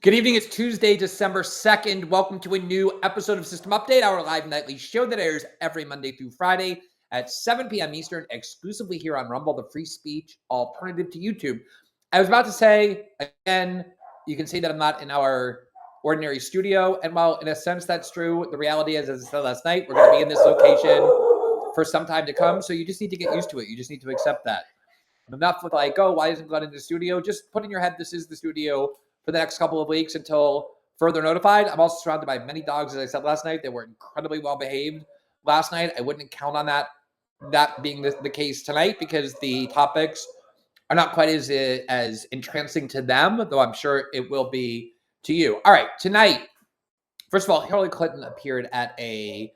Good evening. It's Tuesday, December 2nd. Welcome to a new episode of System Update, our live nightly show that airs every Monday through Friday at 7 p.m. Eastern, exclusively here on Rumble, the free speech alternative to YouTube. I was about to say, again, you can see that I'm not in our ordinary studio. And while in a sense that's true, the reality is, as I said last night, we're going to be in this location for some time to come. So you just need to get used to it. You just need to accept that. Enough with like, oh, why isn't Glenn in the studio? Just put in your head, this is the studio for the next couple of weeks until further notified. I'm also surrounded by many dogs, as I said last night. They were incredibly well behaved last night. I wouldn't count on that being the case tonight because the topics are not quite as entrancing to them, though I'm sure it will be to you. All right, tonight, first of all, Hillary Clinton appeared at a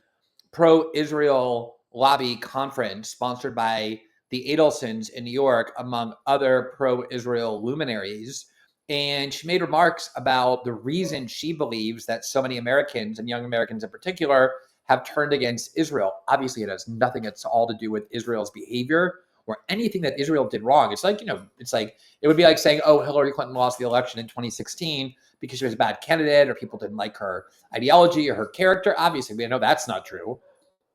pro-Israel lobby conference sponsored by the Adelsons in New York, among other pro-Israel luminaries. And she made remarks about the reason she believes that so many Americans, and young Americans in particular, have turned against Israel. Obviously, it has nothing at all to do with Israel's behavior or anything that Israel did wrong. It's like, it would be like saying, oh, Hillary Clinton lost the election in 2016 because she was a bad candidate or people didn't like her ideology or her character. Obviously, we know that's not true.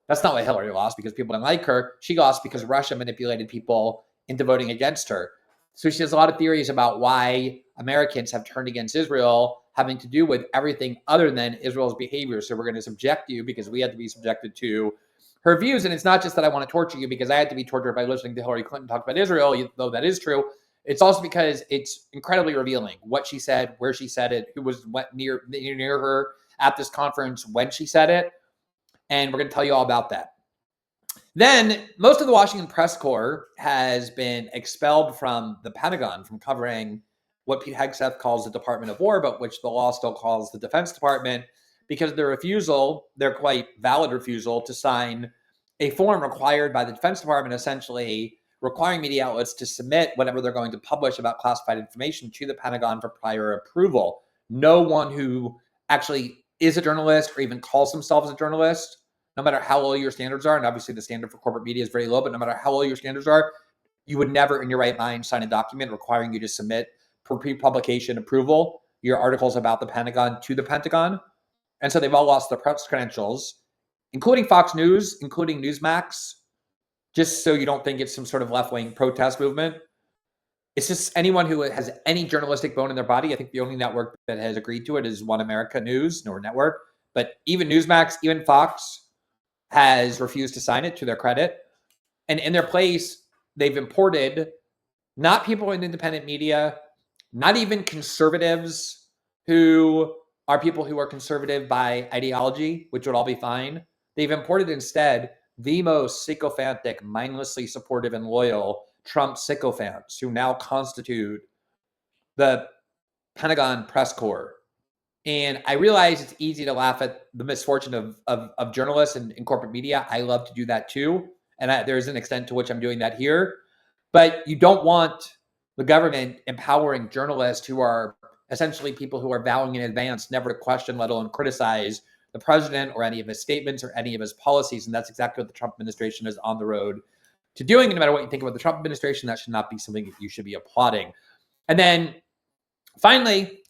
That's not why Hillary lost, because people didn't like her. She lost because Russia manipulated people into voting against her. So she has a lot of theories about why Americans have turned against Israel, having to do with everything other than Israel's behavior. So we're going to subject you, because we had to be subjected to her views. And it's not just that I want to torture you because I had to be tortured by listening to Hillary Clinton talk about Israel, though that is true. It's also because it's incredibly revealing what she said, where she said it, who was near her at this conference when she said it. And we're going to tell you all about that. Then, most of the Washington press corps has been expelled from the Pentagon from covering what Pete Hegseth calls the Department of War, but which the law still calls the Defense Department, because their refusal, their quite valid refusal, to sign a form required by the Defense Department, essentially requiring media outlets to submit whatever they're going to publish about classified information to the Pentagon for prior approval. No one who actually is a journalist or even calls themselves a journalist, no matter how low your standards are, and obviously the standard for corporate media is very low, but no matter how low your standards are, you would never in your right mind sign a document requiring you to submit for pre-publication approval your articles about the Pentagon to the Pentagon. And so they've all lost their press credentials, including Fox News, including Newsmax, just so you don't think it's some sort of left-wing protest movement. It's just anyone who has any journalistic bone in their body. I think the only network that has agreed to it is One America News, or network. But even Newsmax, even Fox has refused to sign it, to their credit. And in their place, they've imported not people in independent media, not even conservatives who are people who are conservative by ideology, which would all be fine. They've imported instead the most sycophantic, mindlessly supportive and loyal Trump sycophants who now constitute the Pentagon press corps. And I realize it's easy to laugh at the misfortune of journalists and corporate media. I love to do that too. And there's an extent to which I'm doing that here. But you don't want the government empowering journalists who are essentially people who are vowing in advance never to question, let alone criticize the president or any of his statements or any of his policies. And that's exactly what the Trump administration is on the road to doing. And no matter what you think about the Trump administration, that should not be something that you should be applauding. And then finally,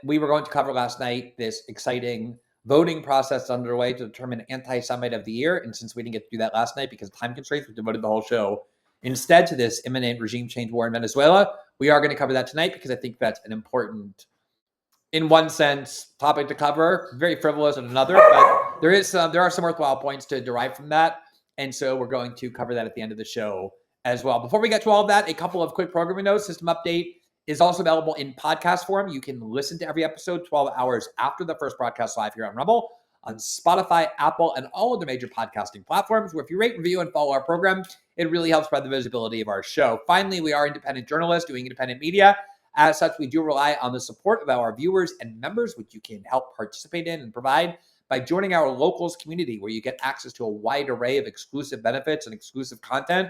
we were going to cover last night this exciting voting process underway to determine Anti-Semite of the Year. And since we didn't get to do that last night because of time constraints, we devoted the whole show instead to this imminent regime change war in Venezuela. We are going to cover that tonight because I think that's an important, in one sense, topic to cover. Very frivolous in another, but there are some worthwhile points to derive from that. And so we're going to cover that at the end of the show as well. Before we get to all of that, a couple of quick programming notes. System Update is also available in podcast form. You can listen to every episode 12 hours after the first broadcast live here on Rumble, on Spotify, Apple, and all of the major podcasting platforms, where if you rate, review, and follow our program, it really helps spread the visibility of our show. Finally, we are independent journalists doing independent media. As such, we do rely on the support of our viewers and members, which you can help participate in and provide by joining our locals community, where you get access to a wide array of exclusive benefits and exclusive content.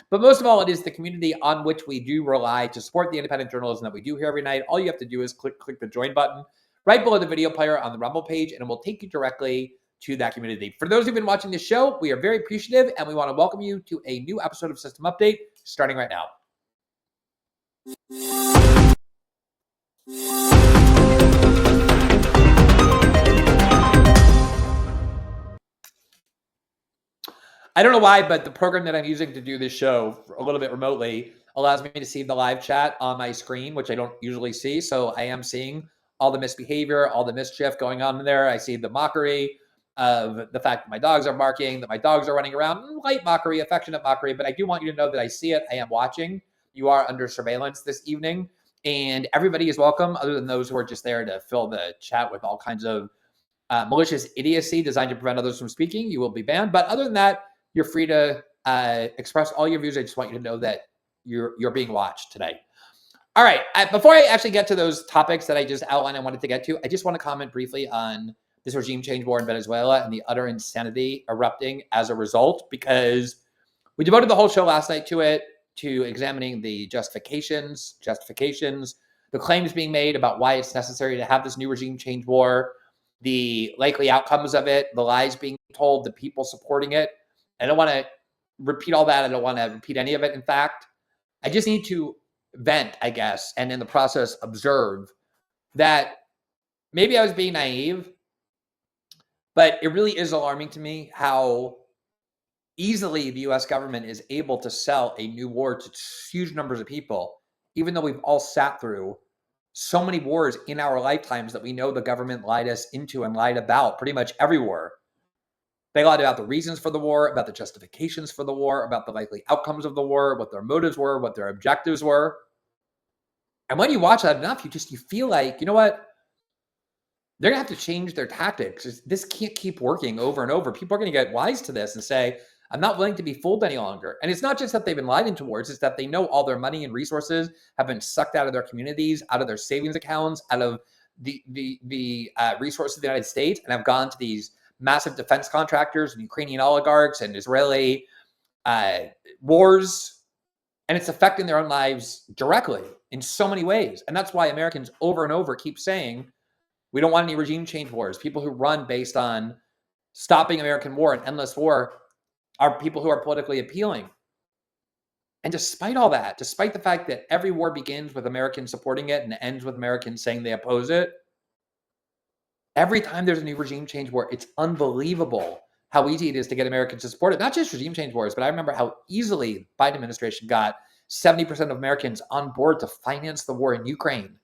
But most of all, it is the community on which we do rely to support the independent journalism that we do here every night. All you have to do is click the join button right below the video player on the Rumble page, and it will take you directly to that community. For those who've been watching this show, we are very appreciative, and we want to welcome you to a new episode of System Update starting right now. I don't know why, but the program that I'm using to do this show a little bit remotely allows me to see the live chat on my screen, which I don't usually see. So I am seeing all the misbehavior, all the mischief going on in there. I see the mockery of the fact that my dogs are barking, that my dogs are running around, light mockery, affectionate mockery. But I do want you to know that I see it. I am watching. You are under surveillance this evening, and everybody is welcome, other than those who are just there to fill the chat with all kinds of malicious idiocy designed to prevent others from speaking. You will be banned. But other than that, you're free to express all your views. I just want you to know that you're being watched today. All right. Before I actually get to those topics that I just outlined, I wanted to get to, I just want to comment briefly on this regime change war in Venezuela and the utter insanity erupting as a result, because we devoted the whole show last night to it, to examining the justifications, the claims being made about why it's necessary to have this new regime change war, the likely outcomes of it, the lies being told, the people supporting it. I don't want to repeat all that. I don't want to repeat any of it. In fact, I just need to vent, I guess, and in the process observe that maybe I was being naive, but it really is alarming to me how easily the US government is able to sell a new war to huge numbers of people, even though we've all sat through so many wars in our lifetimes that we know the government lied us into and lied about pretty much every war. They lied about the reasons for the war, about the justifications for the war, about the likely outcomes of the war, what their motives were, what their objectives were. And when you watch that enough, you feel like, you know what? They're going to have to change their tactics. This can't keep working over and over. People are going to get wise to this and say, I'm not willing to be fooled any longer. And it's not just that they've been lied into towards, it's that they know all their money and resources have been sucked out of their communities, out of their savings accounts, out of the resources of the United States, and have gone to these massive defense contractors and Ukrainian oligarchs and Israeli wars. And it's affecting their own lives directly in so many ways. And that's why Americans over and over keep saying, we don't want any regime change wars. People who run based on stopping American war and endless war are people who are politically appealing. And despite all that, despite the fact that every war begins with Americans supporting it and ends with Americans saying they oppose it, every time there's a new regime change war, it's unbelievable how easy it is to get Americans to support it. Not just regime change wars, but I remember how easily the Biden administration got 70% of Americans on board to finance the war in Ukraine.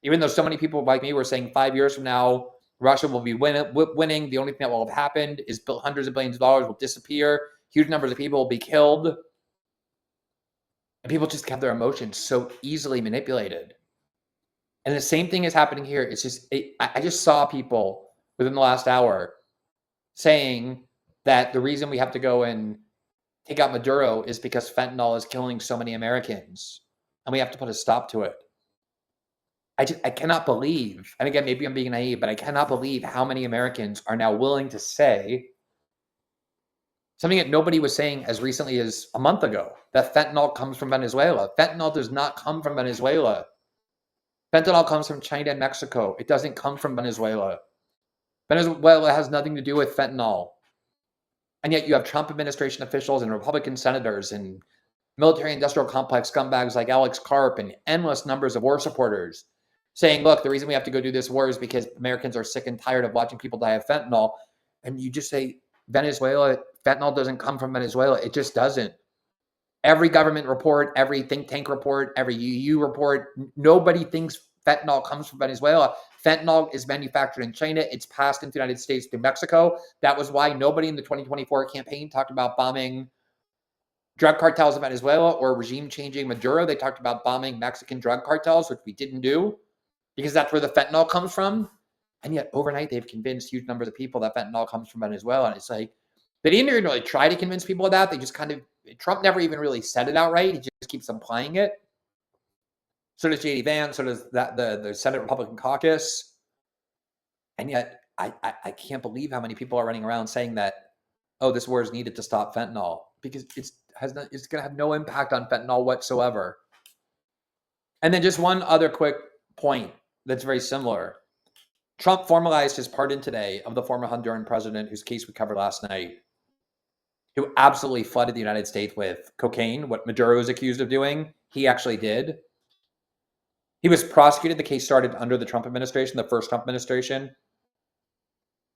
Even though so many people like me were saying 5 years from now, Russia will be winning. The only thing that will have happened is hundreds of billions of dollars will disappear. Huge numbers of people will be killed. And people just have their emotions so easily manipulated. And the same thing is happening here. It's just, I just saw people within the last hour saying that the reason we have to go and take out Maduro is because fentanyl is killing so many Americans. And we have to put a stop to it. I cannot believe, and again, maybe I'm being naive, but I cannot believe how many Americans are now willing to say something that nobody was saying as recently as a month ago, that fentanyl comes from Venezuela. Fentanyl does not come from Venezuela. Fentanyl comes from China and Mexico. It doesn't come from Venezuela. Venezuela has nothing to do with fentanyl. And yet you have Trump administration officials and Republican senators and military-industrial complex scumbags like Alex Karp and endless numbers of war supporters saying, look, the reason we have to go do this war is because Americans are sick and tired of watching people die of fentanyl. And you just say, Venezuela, fentanyl doesn't come from Venezuela. It just doesn't. Every government report, every think tank report, every UU report, nobody thinks fentanyl comes from Venezuela. Fentanyl is manufactured in China. It's passed into the United States through Mexico. That was why nobody in the 2024 campaign talked about bombing drug cartels in Venezuela or regime changing Maduro. They talked about bombing Mexican drug cartels, which we didn't do because that's where the fentanyl comes from. And yet overnight, they've convinced huge numbers of people that fentanyl comes from Venezuela. And it's like, they didn't even really try to convince people of that. They just kind of, Trump never even really said it outright. He just keeps implying it. So does J.D. Vance, so does the Senate Republican caucus. And yet, I can't believe how many people are running around saying that, oh, this war is needed to stop fentanyl, because it's going to have no impact on fentanyl whatsoever. And then just one other quick point that's very similar. Trump formalized his pardon today of the former Honduran president, whose case we covered last night, who absolutely flooded the United States with cocaine. What Maduro is accused of doing, he actually did. He was prosecuted. The case started under the Trump administration, the first Trump administration.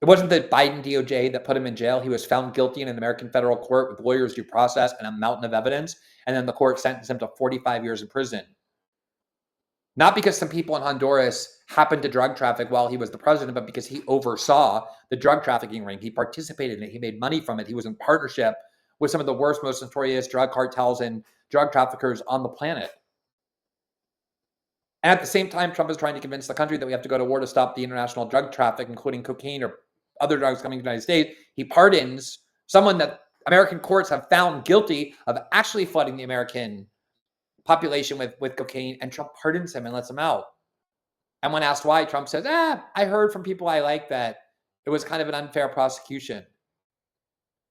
It wasn't the Biden DOJ that put him in jail. He was found guilty in an American federal court with lawyers' due process and a mountain of evidence. And then the court sentenced him to 45 years in prison. Not because some people in Honduras happened to drug traffic while he was the president, but because he oversaw the drug trafficking ring. He participated in it. He made money from it. He was in partnership with some of the worst, most notorious drug cartels and drug traffickers on the planet. And at the same time, Trump is trying to convince the country that we have to go to war to stop the international drug traffic, including cocaine or other drugs coming to the United States. He pardons someone that American courts have found guilty of actually flooding the American population with cocaine, and Trump pardons him and lets him out. And when asked why, Trump says, I heard from people I like that it was kind of an unfair prosecution.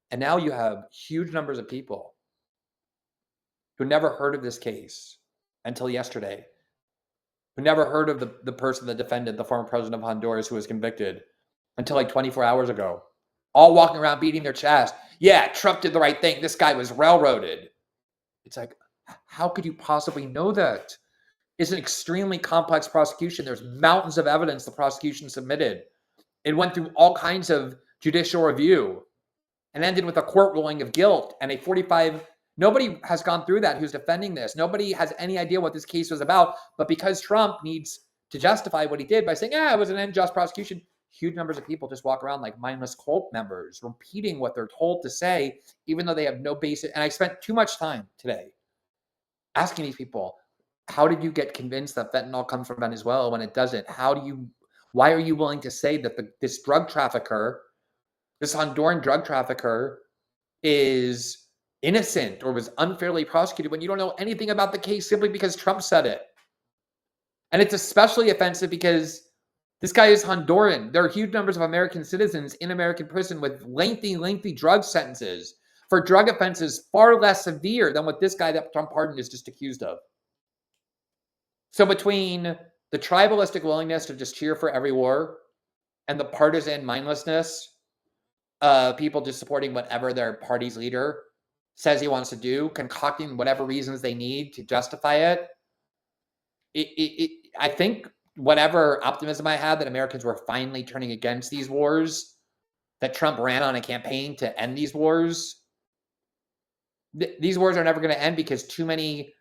And now you have huge numbers of people who never heard of this case until yesterday, who never heard of the person, the defendant, the former president of Honduras who was convicted until like 24 hours ago, all walking around beating their chest. Yeah, Trump did the right thing. This guy was railroaded. It's like, how could you possibly know that? It's an extremely complex prosecution. There's mountains of evidence the prosecution submitted. It went through all kinds of judicial review and ended with a court ruling of guilt and a 45. Nobody has gone through that who's defending this. Nobody has any idea what this case was about. But because Trump needs to justify what he did by saying, it was an unjust prosecution, huge numbers of people just walk around like mindless cult members, repeating what they're told to say, even though they have no basis. And I spent too much time today asking these people, how did you get convinced that fentanyl comes from Venezuela when it doesn't? Why are you willing to say that this drug trafficker, this Honduran drug trafficker, is innocent or was unfairly prosecuted when you don't know anything about the case simply because Trump said it? And it's especially offensive because this guy is Honduran. There are huge numbers of American citizens in American prison with lengthy drug sentences for drug offenses far less severe than what this guy that Trump pardoned is just accused of. So between the tribalistic willingness to just cheer for every war and the partisan mindlessness of people just supporting whatever their party's leader says he wants to do, concocting whatever reasons they need to justify it, I think whatever optimism I had that Americans were finally turning against these wars, that Trump ran on a campaign to end these wars, these wars are never going to end because too many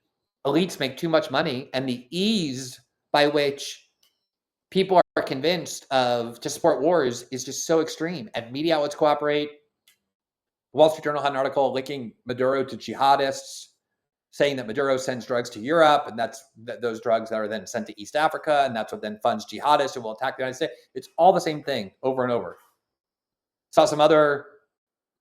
elites make too much money, and the ease by which people are convinced to support wars is just so extreme. And media outlets cooperate. Wall Street Journal had an article linking Maduro to jihadists, saying that Maduro sends drugs to Europe, and that's those drugs that are then sent to East Africa, and that's what then funds jihadists who will attack the United States. It's all the same thing over and over. Saw some other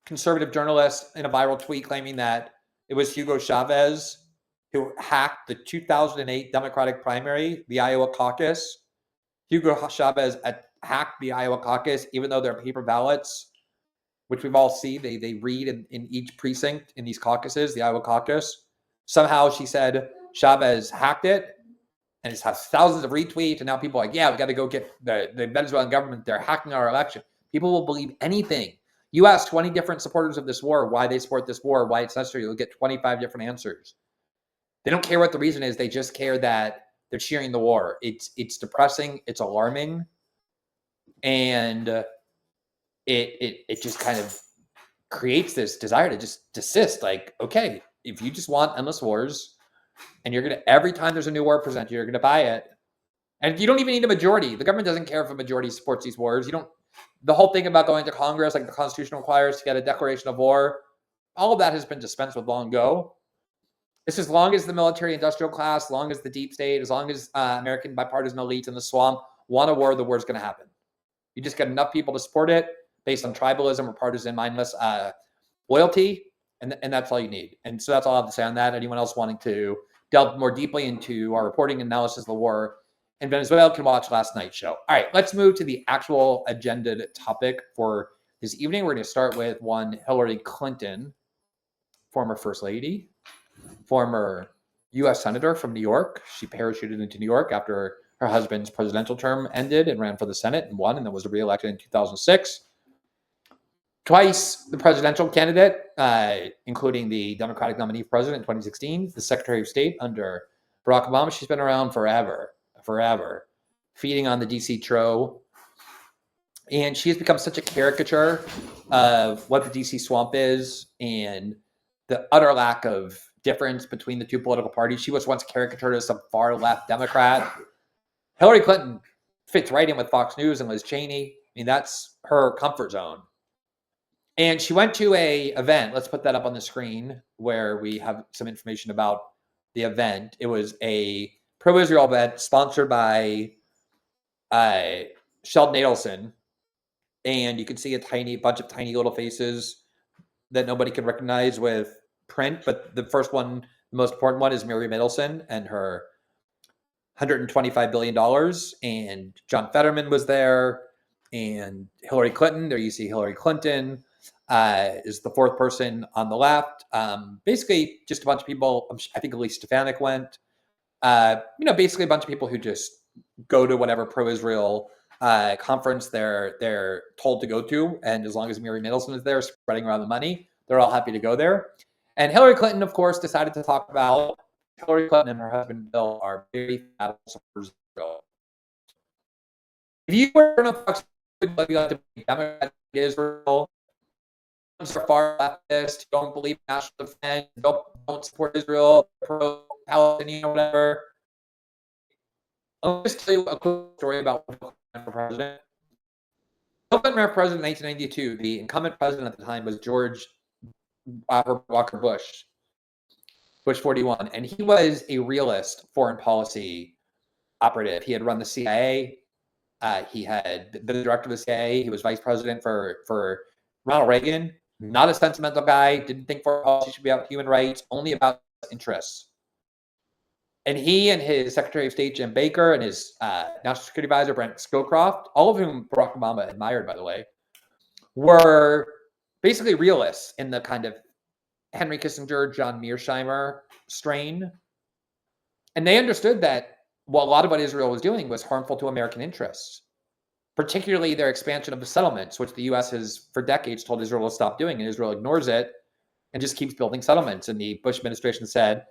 conservative journalists in a viral tweet claiming that it was Hugo Chavez who hacked the 2008 Democratic primary, the Iowa caucus. Hugo Chavez hacked the Iowa caucus, even though they're paper ballots, which we've all seen. They read in each precinct in these caucuses, the Iowa caucus. Somehow she said Chavez hacked it, and it has thousands of retweets, and now people are like, yeah, we got to go get the Venezuelan government. They're hacking our election. People will believe anything. You ask 20 different supporters of this war why they support this war, why it's necessary, you'll get 25 different answers. They don't care what the reason is. They just care that they're cheering the war. It's depressing. It's alarming. And it just kind of creates this desire to just desist. Like, okay, if you just want endless wars and you're going to, every time there's a new war presented, you're going to buy it. And you don't even need a majority. The government doesn't care if a majority supports these wars. The whole thing about going to Congress, like the Constitution requires to get a declaration of war, all of that has been dispensed with long ago. It's as long as the military industrial class, as long as the deep state, as long as American bipartisan elites in the swamp want a war, the war's going to happen. You just get enough people to support it based on tribalism or partisan mindless loyalty, and that's all you need. And so that's all I have to say on that. Anyone else wanting to delve more deeply into our reporting and analysis of the war in Venezuela can watch last night's show. All right, let's move to the actual agenda topic for this evening. We're going to start with one Hillary Clinton, former First Lady, former U.S. Senator from New York. She parachuted into New York after her husband's presidential term ended and ran for the Senate and won, and then was reelected in 2006. Twice the presidential candidate, including the Democratic nominee for president in 2016, the Secretary of State under Barack Obama. She's been around forever, feeding on the DC tro And she has become such a caricature of what the DC swamp is and the utter lack of difference between the two political parties. She was once caricatured as some far left Democrat. Hillary Clinton fits right in with Fox News and Liz Cheney. I mean, that's her comfort zone. And she went to a event. Let's put that up on the screen where we have some information about the event. It was a pro-Israel event sponsored by Sheldon Adelson. And you can see a bunch of tiny little faces that nobody can recognize with print. But the first one, the most important one, is Miriam Adelson and her $125 billion. And John Fetterman was there. And Hillary Clinton, there you see Hillary Clinton is the fourth person on the left. Basically, just a bunch of people. I think Elise Stefanik went. Basically a bunch of people who just go to whatever pro-Israel conference they're told to go to, and as long as Miriam Adelson is there spreading around the money, they're all happy to go there. And Hillary Clinton, of course, decided to talk about Hillary Clinton and her husband Bill are very fanatical supporters of Israel. If you were in a Fox News, you have to be Democrat Israel, are far leftist, don't believe in national defense, don't support Israel, pro-Palestinian, or whatever. I'll just tell you a quick story about Bill Clinton for president. Bill Clinton ran for president in 1992. The incumbent president at the time was George Walker Bush, Bush 41, and he was a realist foreign policy operative. He had run the CIA. He had been the director of the CIA. He was vice president for Ronald Reagan. Not a sentimental guy. Didn't think foreign policy should be about human rights, only about interests. And he and his Secretary of State, Jim Baker, and his National Security Advisor, Brent Scowcroft, all of whom Barack Obama admired, by the way, were basically realists in the kind of Henry Kissinger, John Mearsheimer strain. And they understood that a lot of what Israel was doing was harmful to American interests, particularly their expansion of the settlements, which the U.S. has for decades told Israel to stop doing, and Israel ignores it and just keeps building settlements. And the Bush administration said,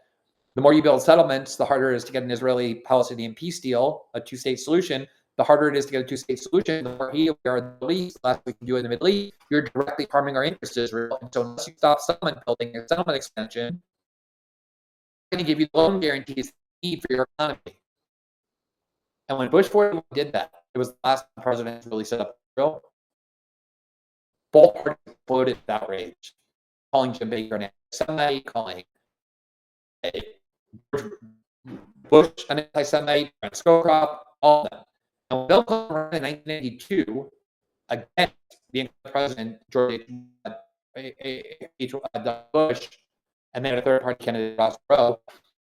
the more you build settlements, the harder it is to get an Israeli-Palestinian peace deal, a two-state solution. The harder it is to get a two-state solution, the more we are in the Middle East, the less we can do in the Middle East. You're directly harming our interests to Israel. And so unless you stop settlement building and settlement expansion, I'm going to give you the loan guarantees you need for your economy. And when Bush 41 did that, it was the last president to really set up Israel. Both parties exploded with outrage, calling Jim Baker an anti-Semite, calling Bush an anti-Semite, Brent Scowcroft, all of them. And when Bill Clinton ran in 1992 against the incumbent president, George H. Bush, and then a third-party candidate, Ross Perot,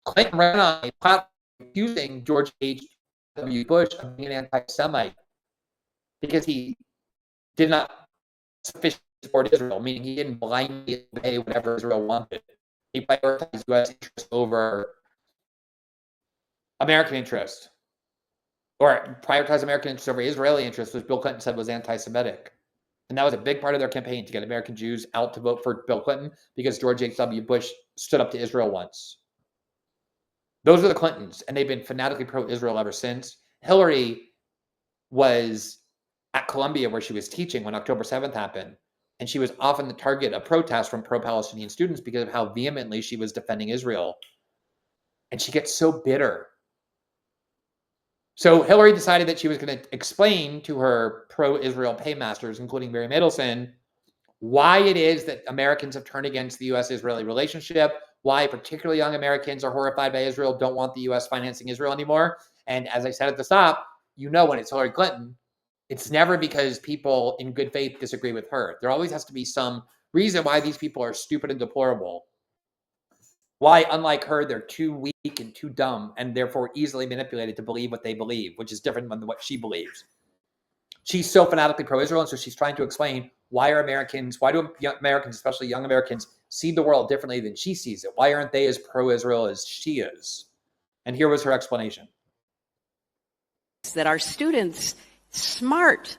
Clinton ran on a platform accusing George H.W. Bush of being an anti-Semite because he did not sufficiently support Israel, meaning he didn't blindly obey whatever Israel wanted. He prioritized U.S. interests over American interests, or prioritized American interests over Israeli interests, which Bill Clinton said was anti-Semitic. And that was a big part of their campaign, to get American Jews out to vote for Bill Clinton because George H.W. Bush stood up to Israel once. Those are the Clintons, and they've been fanatically pro-Israel ever since. Hillary was at Columbia where she was teaching when October 7th happened, and she was often the target of protests from pro-Palestinian students because of how vehemently she was defending Israel. And she gets so bitter. So Hillary decided that she was going to explain to her pro-Israel paymasters, including Miriam Adelson, why it is that Americans have turned against the U.S.-Israeli relationship, why particularly young Americans are horrified by Israel, don't want the U.S. financing Israel anymore. And as I said at the top, when it's Hillary Clinton, it's never because people in good faith disagree with her. There always has to be some reason why these people are stupid and deplorable. Why, unlike her, they're too weak and too dumb and therefore easily manipulated to believe what they believe, which is different than what she believes. She's so fanatically pro-Israel, and so she's trying to explain why do Americans, especially young Americans, see the world differently than she sees it? Why aren't they as pro-Israel as she is? And here was her explanation. That our students, smart,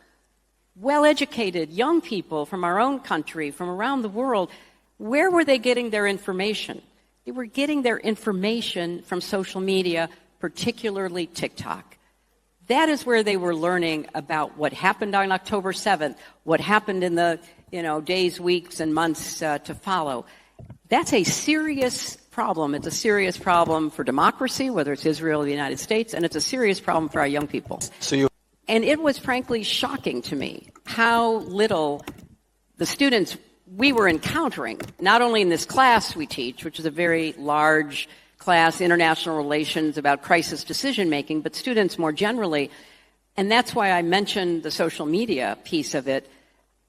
well-educated young people from our own country, from around the world, where were they getting their information? They were getting their information from social media, particularly TikTok. That is where they were learning about what happened on October 7th, what happened in the days, weeks, and months to follow. That's a serious problem. It's a serious problem for democracy, whether it's Israel or the United States, and it's a serious problem for our young people. And it was frankly shocking to me how little the students we were encountering, not only in this class we teach, which is a very large class, international relations about crisis decision making, but students more generally. And that's why I mentioned the social media piece of it,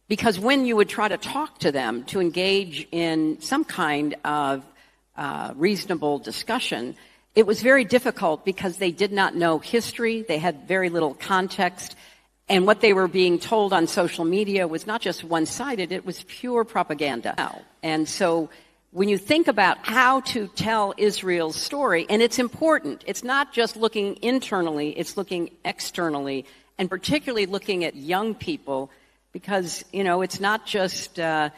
because when you would try to talk to them to engage in some kind of reasonable discussion, it was very difficult because they did not know history, they had very little context, and what they were being told on social media was not just one-sided, it was pure propaganda. And so when you think about how to tell Israel's story, and it's important, it's not just looking internally, it's looking externally, and particularly looking at young people, because, it's not just the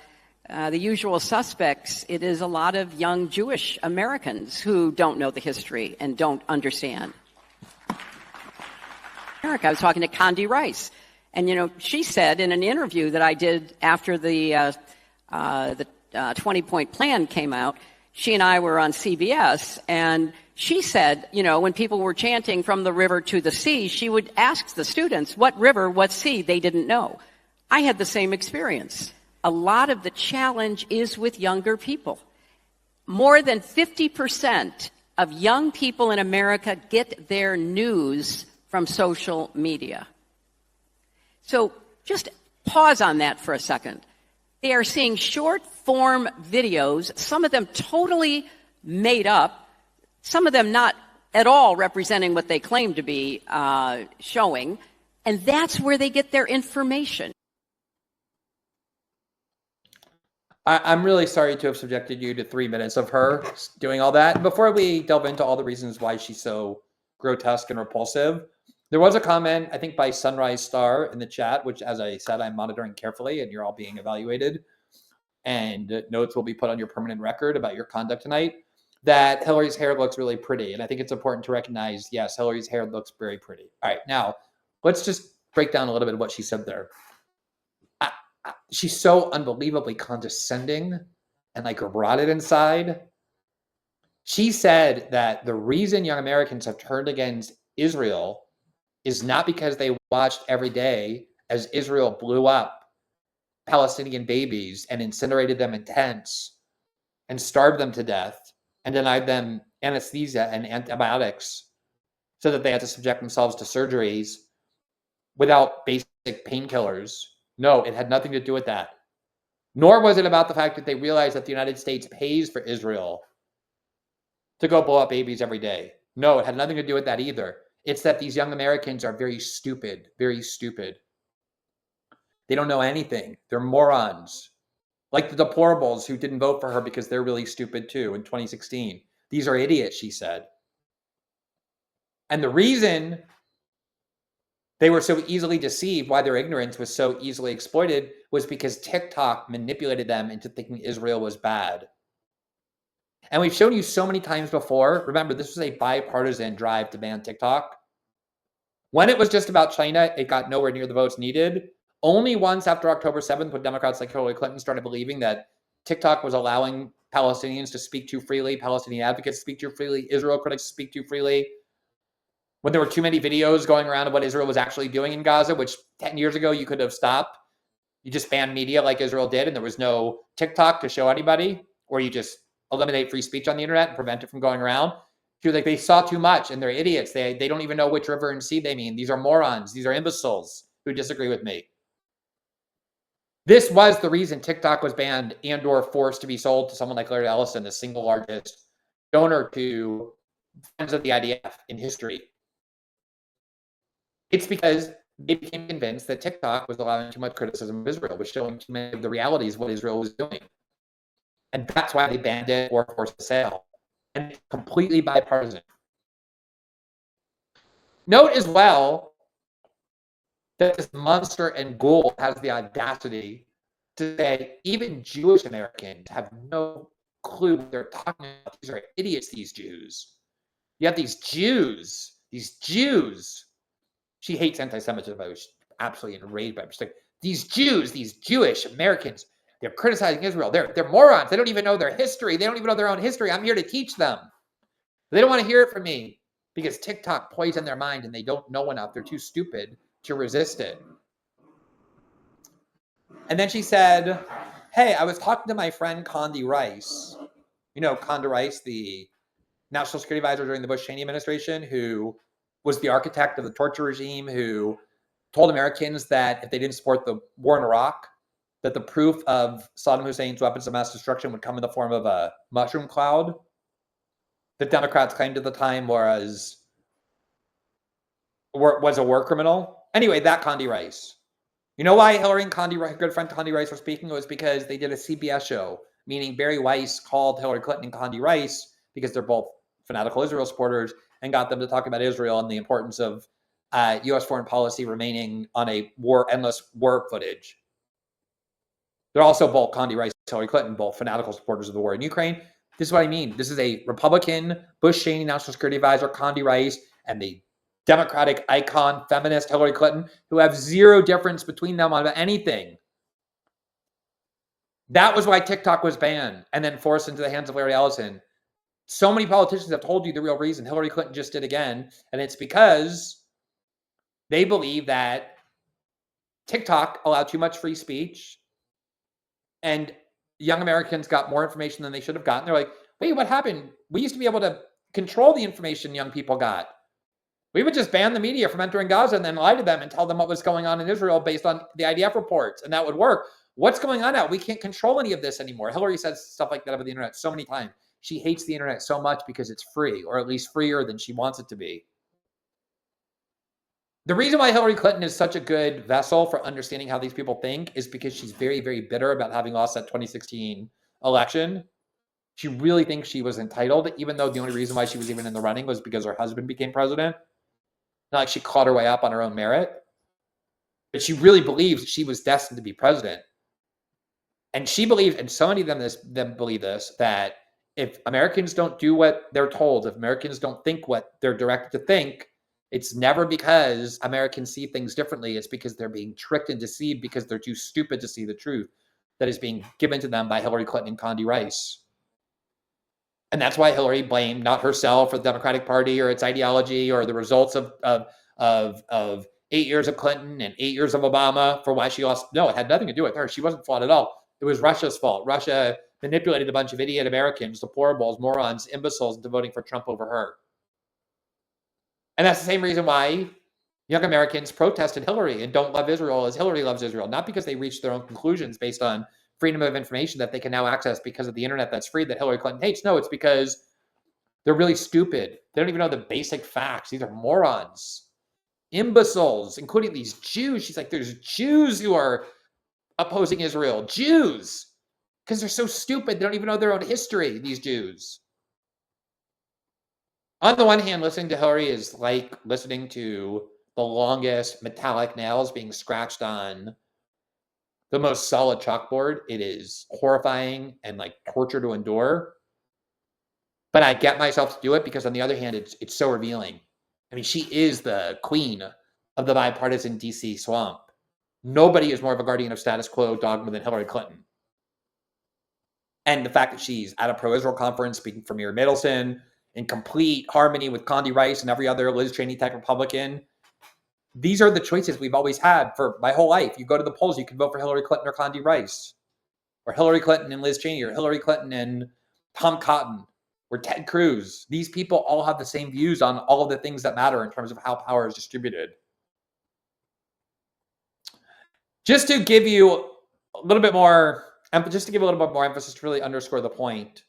usual suspects. It is a lot of young Jewish Americans who don't know the history and don't understand. I was talking to Condi Rice, and, she said in an interview that I did after the 20-point plan came out, she and I were on CBS, and she said, when people were chanting from the river to the sea, she would ask the students, what river, what sea? They didn't know. I had the same experience. A lot of the challenge is with younger people. More than 50% of young people in America get their news from social media. So just pause on that for a second. They are seeing short-form videos, some of them totally made up, some of them not at all representing what they claim to be showing, and that's where they get their information. I'm really sorry to have subjected you to 3 minutes of her doing all that. Before we delve into all the reasons why she's so grotesque and repulsive, there was a comment, I think, by Sunrise Star in the chat, which, as I said, I'm monitoring carefully, and you're all being evaluated. And notes will be put on your permanent record about your conduct tonight, that Hillary's hair looks really pretty. And I think it's important to recognize, yes, Hillary's hair looks very pretty. All right, now, let's just break down a little bit of what she said there. She's so unbelievably condescending and rotted inside. She said that the reason young Americans have turned against Israel is not because they watched every day as Israel blew up Palestinian babies and incinerated them in tents and starved them to death and denied them anesthesia and antibiotics so that they had to subject themselves to surgeries without basic painkillers. No, it had nothing to do with that. Nor was it about the fact that they realized that the United States pays for Israel to go blow up babies every day. No, it had nothing to do with that either. It's that these young Americans are very stupid, very stupid. They don't know anything. They're morons. Like the deplorables who didn't vote for her because they're really stupid too in 2016. These are idiots, she said. And the reason they were so easily deceived, why their ignorance was so easily exploited, was because TikTok manipulated them into thinking Israel was bad. And we've shown you so many times before, remember, this was a bipartisan drive to ban TikTok. When it was just about China, it got nowhere near the votes needed. Only once after October 7th, when Democrats like Hillary Clinton started believing that TikTok was allowing Palestinians to speak too freely, Palestinian advocates to speak too freely, Israel critics to speak too freely, when there were too many videos going around of what Israel was actually doing in Gaza, which 10 years ago you could have stopped. You just banned media like Israel did, and there was no TikTok to show anybody, or you just eliminate free speech on the internet and prevent it from going around. She was like, they saw too much, and they're idiots. They don't even know which river and sea they mean. These are morons. These are imbeciles who disagree with me. This was the reason TikTok was banned and or forced to be sold to someone like Larry Ellison, the single largest donor to Friends of the IDF in history. It's because they became convinced that TikTok was allowing too much criticism of Israel, was showing too many of the realities of what Israel was doing. And that's why they banned it or forced the sale. And it's completely bipartisan. Note as well that this monster and ghoul has the audacity to say even Jewish Americans have no clue what they're talking about. These are idiots, these Jews. You have these Jews She hates anti-Semitism. I was absolutely enraged by it. She's like, these Jews, these Jewish Americans, they're criticizing Israel. They're morons. They don't even know their history. They don't even know their own history. I'm here to teach them. They don't want to hear it from me because TikTok poisoned their mind and they don't know enough. They're too stupid to resist it. And then she said, hey, I was talking to my friend Condi Rice. You know, Condi Rice, the national security advisor during the Bush-Cheney administration, who was the architect of the torture regime, who told Americans that if they didn't support the war in Iraq, that the proof of Saddam Hussein's weapons of mass destruction would come in the form of a mushroom cloud that Democrats claimed at the time was a war criminal. Anyway, that Condi Rice. You know why Hillary and her good friend Condi Rice were speaking? It was because they did a CBS show, meaning Barry Weiss called Hillary Clinton and Condi Rice, because they're both fanatical Israel supporters, and got them to talk about Israel and the importance of U.S. foreign policy remaining on a endless war footage. They're also both, Condi Rice and Hillary Clinton, both fanatical supporters of the war in Ukraine. This is what I mean. This is a Republican, Bush-Cheney national security advisor, Condi Rice, and the Democratic icon, feminist Hillary Clinton, who have zero difference between them on anything. That was why TikTok was banned and then forced into the hands of Larry Ellison. So many politicians have told you the real reason. Hillary Clinton just did again, and it's because they believe that TikTok allowed too much free speech and young Americans got more information than they should have gotten. They're like, wait, what happened? We used to be able to control the information young people got. We would just ban the media from entering Gaza and then lie to them and tell them what was going on in Israel based on the IDF reports, and that would work. What's going on now? We can't control any of this anymore. Hillary says stuff like that about the internet so many times. She hates the internet so much because it's free, or at least freer than she wants it to be. The reason why Hillary Clinton is such a good vessel for understanding how these people think is because she's very, very bitter about having lost that 2016 election. She really thinks she was entitled, even though the only reason why she was even in the running was because her husband became president. Not like she clawed her way up on her own merit. But she really believes she was destined to be president. And she believes, and so many of them believe this, that if Americans don't do what they're told, if Americans don't think what they're directed to think, it's never because Americans see things differently. It's because they're being tricked and deceived because they're too stupid to see the truth that is being given to them by Hillary Clinton and Condi Rice. And that's why Hillary blamed not herself or the Democratic Party or its ideology or the results of 8 years of Clinton and 8 years of Obama for why she lost. No, it had nothing to do with her. She wasn't flawed at all. It was Russia's fault. Russia manipulated a bunch of idiot Americans, deplorables, morons, imbeciles into voting for Trump over her. And that's the same reason why young Americans protested Hillary and don't love Israel as Hillary loves Israel. Not because they reached their own conclusions based on freedom of information that they can now access because of the internet that's free that Hillary Clinton hates. No, it's because they're really stupid. They don't even know the basic facts. These are morons, imbeciles, including these Jews. She's like, there's Jews who are opposing Israel. Jews. Because they're so stupid. They don't even know their own history, these Jews. On the one hand, listening to Hillary is like listening to the longest metallic nails being scratched on the most solid chalkboard. It is horrifying and like torture to endure. But I get myself to do it because on the other hand, it's so revealing. I mean, she is the queen of the bipartisan DC swamp. Nobody is more of a guardian of status quo dogma than Hillary Clinton. And the fact that she's at a pro-Israel conference speaking for Mira Middleton in complete harmony with Condi Rice and every other Liz Cheney type Republican. These are the choices we've always had for my whole life. You go to the polls, you can vote for Hillary Clinton or Condi Rice, or Hillary Clinton and Liz Cheney, or Hillary Clinton and Tom Cotton, or Ted Cruz. These people all have the same views on all of the things that matter in terms of how power is distributed. Just to give you a little bit more emphasis to really underscore the point.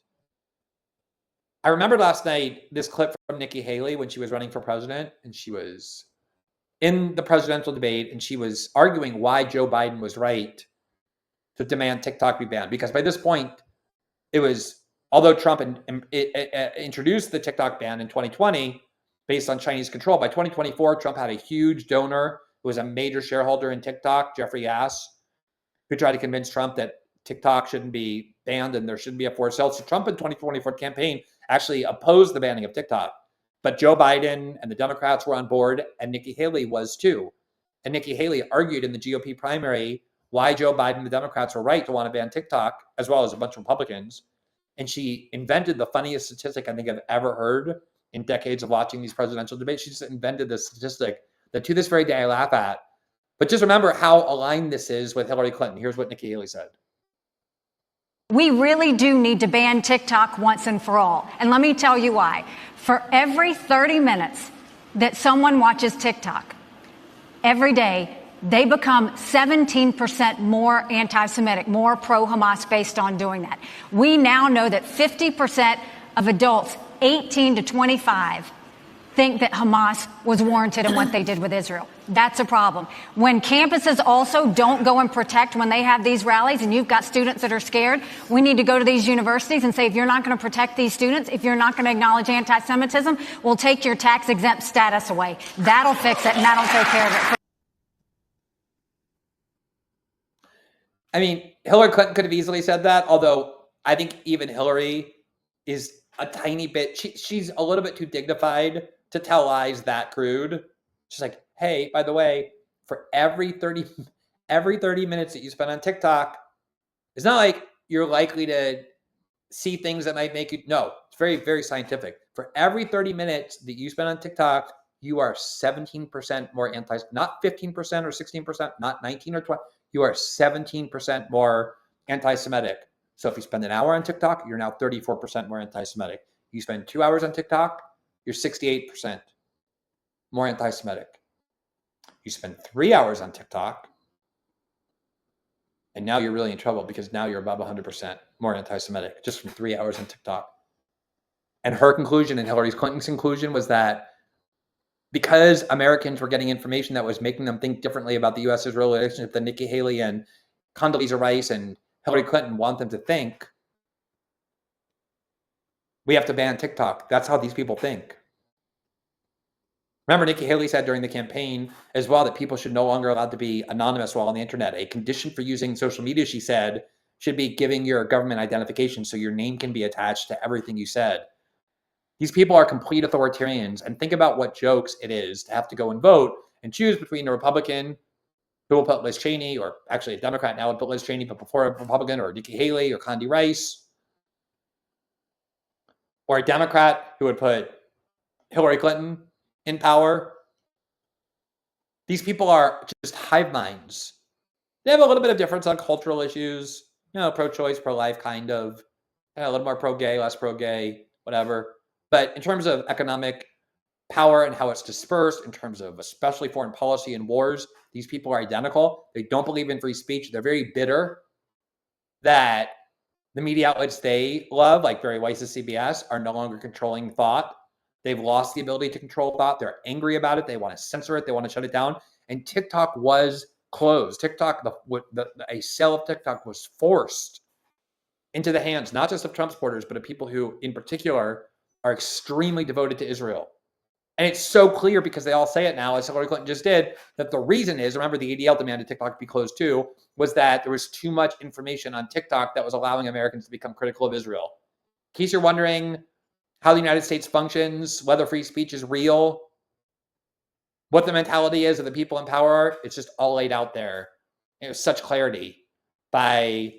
I remember last night this clip from Nikki Haley when she was running for president, and she was in the presidential debate, and she was arguing why Joe Biden was right to demand TikTok be banned. Because by this point, it was, although Trump introduced the TikTok ban in 2020 based on Chinese control, by 2024, Trump had a huge donor who was a major shareholder in TikTok, Jeffrey Yass, who tried to convince Trump that TikTok shouldn't be banned and there shouldn't be a forced sale. So Trump in 2024 campaign actually opposed the banning of TikTok. But Joe Biden and the Democrats were on board, and Nikki Haley was too. And Nikki Haley argued in the GOP primary why Joe Biden and the Democrats were right to want to ban TikTok, as well as a bunch of Republicans. And she invented the funniest statistic I think I've ever heard in decades of watching these presidential debates. She just invented this statistic that to this very day I laugh at. But just remember how aligned this is with Hillary Clinton. Here's what Nikki Haley said. We really do need to ban TikTok once and for all. And let me tell you why. For every 30 minutes that someone watches TikTok every day, they become 17% more anti-Semitic, more pro-Hamas based on doing that. We now know that 50% of adults 18 to 25 think that Hamas was warranted in what they did with Israel. That's a problem. When campuses also don't go and protect when they have these rallies and you've got students that are scared, we need to go to these universities and say, if you're not going to protect these students, if you're not going to acknowledge anti-Semitism, we'll take your tax-exempt status away. That'll fix it, and that'll take care of it. I mean, Hillary Clinton could have easily said that, although I think even Hillary is a tiny bit, she's a little bit too dignified to tell lies that crude. She's like, hey, by the way, for every 30 minutes that you spend on TikTok, it's not like you're likely to see things that might make you, no, it's very, very scientific. For every 30 minutes that you spend on TikTok, you are 17% more not 15% or 16%, not 19 or 20, you are 17% more anti-Semitic. So if you spend an hour on TikTok, you're now 34% more anti-Semitic. You spend 2 hours on TikTok, you're 68% more anti-Semitic. You spend 3 hours on TikTok, and now you're really in trouble because now you're above 100% more anti-Semitic just from 3 hours on TikTok. And her conclusion and Hillary Clinton's conclusion was that because Americans were getting information that was making them think differently about the U.S.-Israel relationship than Nikki Haley and Condoleezza Rice and Hillary Clinton want them to think, we have to ban TikTok. That's how these people think. Remember, Nikki Haley said during the campaign as well that people should no longer allowed to be anonymous while on the internet. A condition for using social media, she said, should be giving your government identification so your name can be attached to everything you said. These people are complete authoritarians, and think about what jokes it is to have to go and vote and choose between a Republican who will put Liz Cheney, or actually a Democrat now would put Liz Cheney, but before a Republican, or Nikki Haley or Condi Rice, or a Democrat who would put Hillary Clinton in power. These people are just hive minds. They have a little bit of difference on cultural issues, pro-choice, pro-life, kind of, a little more pro-gay, less pro-gay, whatever. But in terms of economic power and how it's dispersed, in terms of especially foreign policy and wars, these people are identical. They don't believe in free speech. They're very bitter that the media outlets they love, like Barry Weiss's CBS, are no longer controlling thought. They've lost the ability to control thought. They're angry about it. They want to censor it. They want to shut it down. And TikTok was closed. TikTok, a sale of TikTok was forced into the hands, not just of Trump supporters, but of people who, in particular, are extremely devoted to Israel. And it's so clear because they all say it now, as Hillary Clinton just did, that the reason is, remember the ADL demanded TikTok be closed too, was that there was too much information on TikTok that was allowing Americans to become critical of Israel. In case you're wondering how the United States functions, whether free speech is real, what the mentality is of the people in power, it's just all laid out there. It was such clarity by...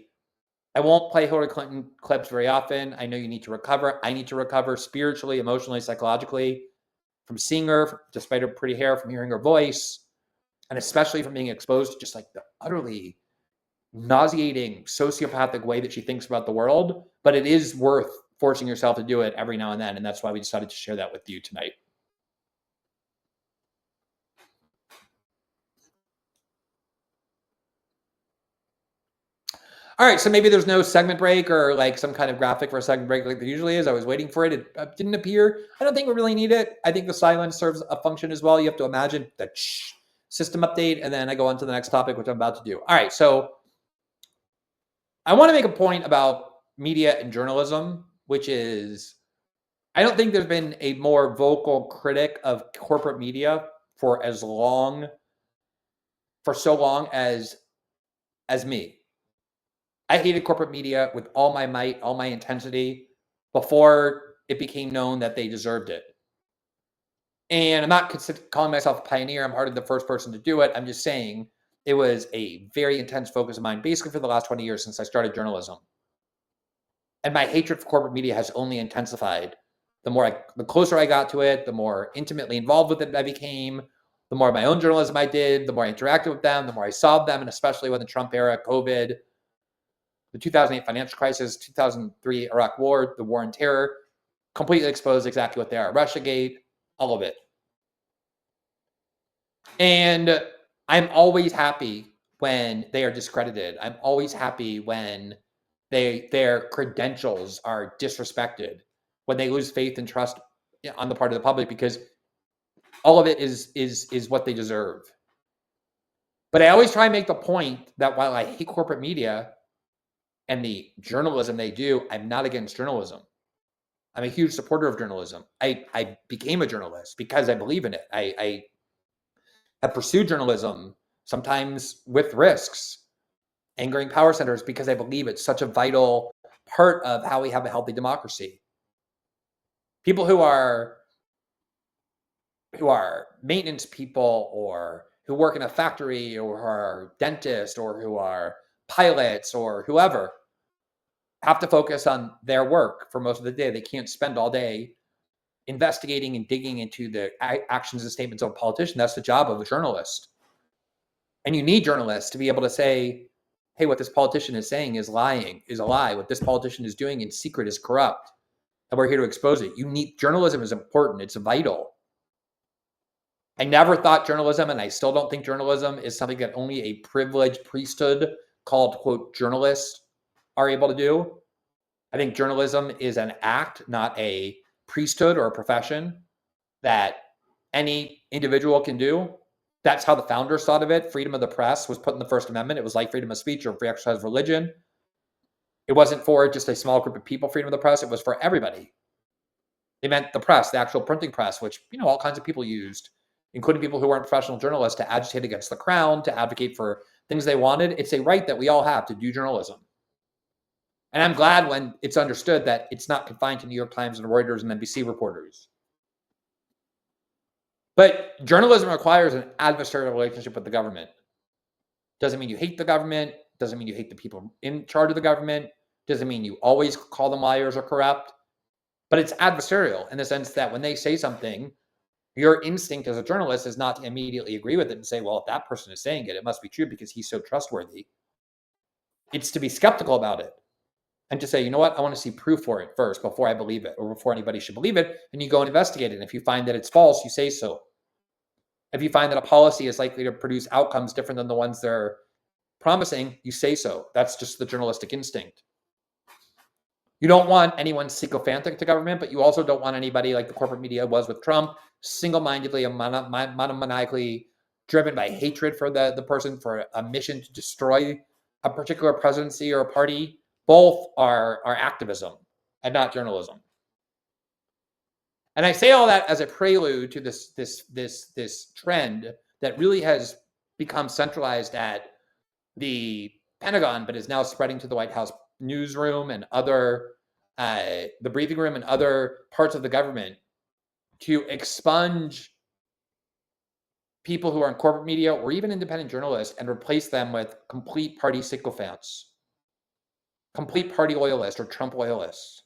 I won't play Hillary Clinton clips very often. I know you need to recover. I need to recover spiritually, emotionally, psychologically from seeing her, despite her pretty hair, from hearing her voice, and especially from being exposed to just like the utterly nauseating, sociopathic way that she thinks about the world. But it is worth forcing yourself to do it every now and then, and that's why we decided to share that with you tonight. All right, so maybe there's no segment break or like some kind of graphic for a segment break like there usually is. I was waiting for it. It didn't appear. I don't think we really need it. I think the silence serves a function as well. You have to imagine the system update, and then I go on to the next topic, which I'm about to do. All right, so I want to make a point about media and journalism, which is I don't think there's been a more vocal critic of corporate media for so long as me. I hated corporate media with all my might, all my intensity, before it became known that they deserved it. And I'm not calling myself a pioneer. I'm hardly the first person to do it. I'm just saying it was a very intense focus of mine, basically for the last 20 years since I started journalism. And my hatred for corporate media has only intensified. The closer I got to it, the more intimately involved with it I became, the more of my own journalism I did, the more I interacted with them, the more I saw them, and especially when the Trump era, COVID, the 2008 financial crisis, 2003 Iraq war, the war on terror, completely exposed exactly what they are. Russiagate, all of it. And I'm always happy when they are discredited. I'm always happy when their credentials are disrespected, when they lose faith and trust on the part of the public, because all of it is what they deserve. But I always try and make the point that while I hate corporate media and the journalism they do, I'm not against journalism. I'm a huge supporter of journalism. I became a journalist because I believe in it. I have pursued journalism, sometimes with risks, angering power centers, because I believe it's such a vital part of how we have a healthy democracy. People who are maintenance people, or who work in a factory, or who are dentists, or who are pilots, or whoever, have to focus on their work for most of the day. They can't spend all day investigating and digging into the actions and statements of a politician. That's the job of a journalist. And you need journalists to be able to say, hey, what this politician is saying is lying, is a lie. What this politician is doing in secret is corrupt. And we're here to expose it. Journalism is important. It's vital. I never thought journalism, and I still don't think journalism is something that only a privileged priesthood called, quote, journalists are able to do. I think journalism is an act, not a priesthood or a profession that any individual can do. That's how the founders thought of it. Freedom of the press was put in the First Amendment. It was like freedom of speech or free exercise of religion. It wasn't for just a small group of people, freedom of the press. It was for everybody. They meant the press, the actual printing press, which, all kinds of people used, including people who weren't professional journalists, to agitate against the crown, to advocate for things they wanted. It's a right that we all have to do journalism. And I'm glad when it's understood that it's not confined to New York Times and Reuters and NBC reporters. But journalism requires an adversarial relationship with the government. Doesn't mean you hate the government. Doesn't mean you hate the people in charge of the government. Doesn't mean you always call them liars or corrupt. But it's adversarial in the sense that when they say something, your instinct as a journalist is not to immediately agree with it and say, well, if that person is saying it, it must be true because he's so trustworthy. It's to be skeptical about it and to say, you know what, I want to see proof for it first before I believe it, or before anybody should believe it. And you go and investigate it. And if you find that it's false, you say so. If you find that a policy is likely to produce outcomes different than the ones they're promising, you say so. That's just the journalistic instinct. You don't want anyone sycophantic to government, but you also don't want anybody like the corporate media was with Trump, single-mindedly and monomaniacally driven by hatred for the person, for a mission to destroy a particular presidency or a party. Both are activism and not journalism. And I say all that as a prelude to this trend that really has become centralized at the Pentagon, but is now spreading to the White House newsroom and other, the briefing room and other parts of the government, to expunge people who are in corporate media or even independent journalists and replace them with complete party sycophants, complete party loyalists or Trump loyalists.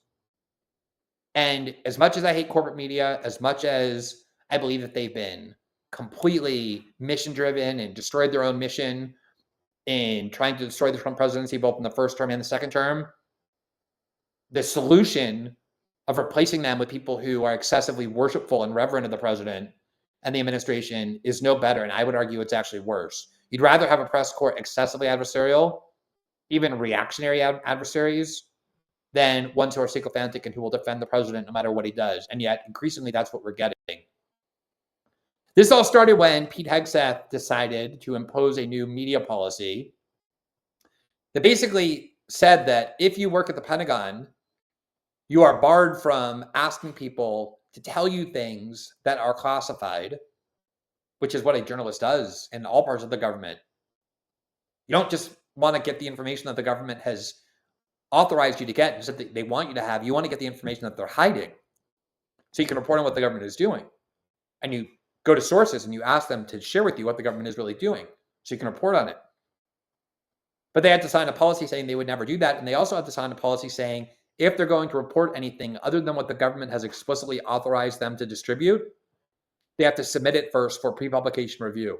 And as much as I hate corporate media, as much as I believe that they've been completely mission-driven and destroyed their own mission in trying to destroy the Trump presidency, both in the first term and the second term, the solution of replacing them with people who are excessively worshipful and reverent of the president and the administration is no better. And I would argue it's actually worse. You'd rather have a press corps excessively adversarial, even reactionary adversaries, than ones who are sycophantic and who will defend the president no matter what he does. And yet, increasingly, that's what we're getting. This all started when Pete Hegseth decided to impose a new media policy that basically said that if you work at the Pentagon, you are barred from asking people to tell you things that are classified, which is what a journalist does in all parts of the government. You don't just want to get the information that the government has authorized you to get, just that they want you to have. You want to get the information that they're hiding so you can report on what the government is doing. and you go to sources and you ask them to share with you what the government is really doing so you can report on it. But they had to sign a policy saying they would never do that. And they also had to sign a policy saying if they're going to report anything other than what the government has explicitly authorized them to distribute, they have to submit it first for pre-publication review.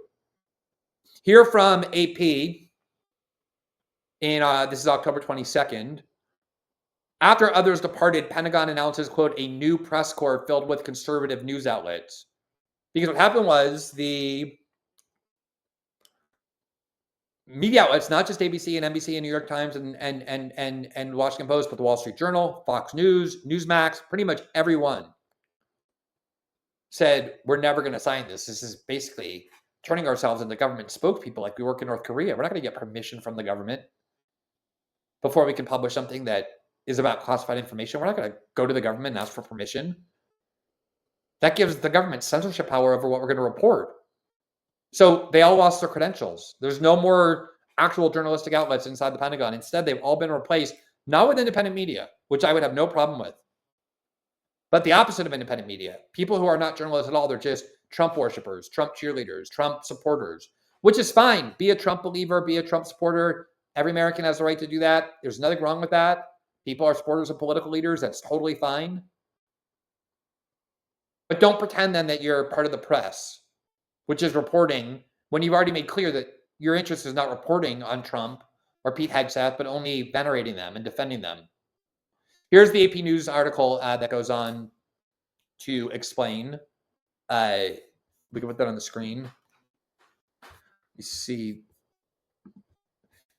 Here from AP, this is October 22nd. After others departed, Pentagon announces, quote, a new press corps filled with conservative news outlets. Because what happened was the media outlets, not just ABC and NBC and New York Times and Washington Post, but the Wall Street Journal, Fox News, Newsmax, pretty much everyone said, we're never going to sign this. This is basically turning ourselves into government spokespeople like we work in North Korea. We're not going to get permission from the government before we can publish something that is about classified information. We're not going to go to the government and ask for permission. That gives the government censorship power over what we're going to report. So they all lost their credentials. There's no more actual journalistic outlets inside the Pentagon. Instead, they've all been replaced, not with independent media, which I would have no problem with, but the opposite of independent media. People who are not journalists at all, they're just Trump worshipers, Trump cheerleaders, Trump supporters, which is fine. Be a Trump believer, be a Trump supporter. Every American has the right to do that. There's nothing wrong with that. People are supporters of political leaders. That's totally fine. But don't pretend then that you're part of the press, which is reporting when you've already made clear that your interest is not reporting on Trump or Pete Hegseth, but only venerating them and defending them. Here's the AP News article that goes on to explain. We can put that on the screen. You see,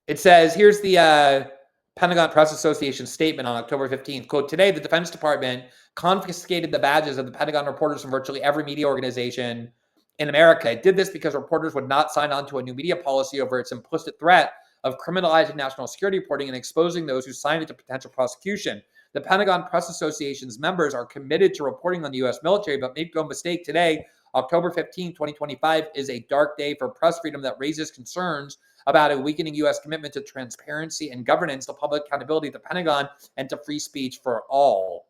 it says, here's the Pentagon Press Association statement on October 15th. Quote, today, the Defense Department confiscated the badges of the Pentagon reporters from virtually every media organization in America. It did this because reporters would not sign on to a new media policy over its implicit threat of criminalizing national security reporting and exposing those who signed it to potential prosecution. The Pentagon Press Association's members are committed to reporting on the U.S. military, but make no mistake, today, October 15, 2025, is a dark day for press freedom that raises concerns about a weakening U.S. commitment to transparency and governance, to public accountability at the Pentagon, and to free speech for all.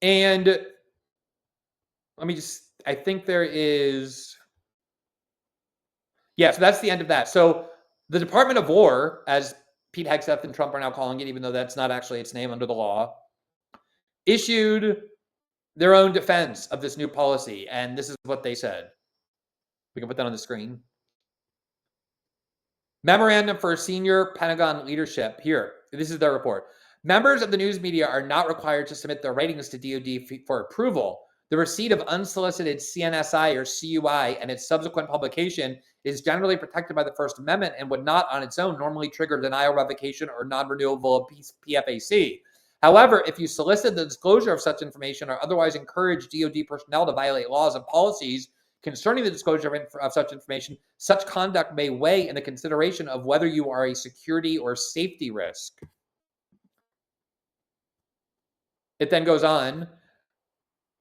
And let me just, I think there is, yeah, so that's the end of that. So the Department of War, as Pete Hegseth and Trump are now calling it, even though that's not actually its name under the law, issued their own defense of this new policy. And this is what they said. We can put that on the screen. Memorandum for senior Pentagon leadership. Here, this is their report. Members of the news media are not required to submit their ratings to DoD for approval. The receipt of unsolicited CNSI or CUI and its subsequent publication is generally protected by the First Amendment and would not on its own normally trigger denial, revocation, or non-renewal of PFAC. However, if you solicit the disclosure of such information or otherwise encourage DoD personnel to violate laws and policies concerning the disclosure of such information, such conduct may weigh in the consideration of whether you are a security or safety risk. It then goes on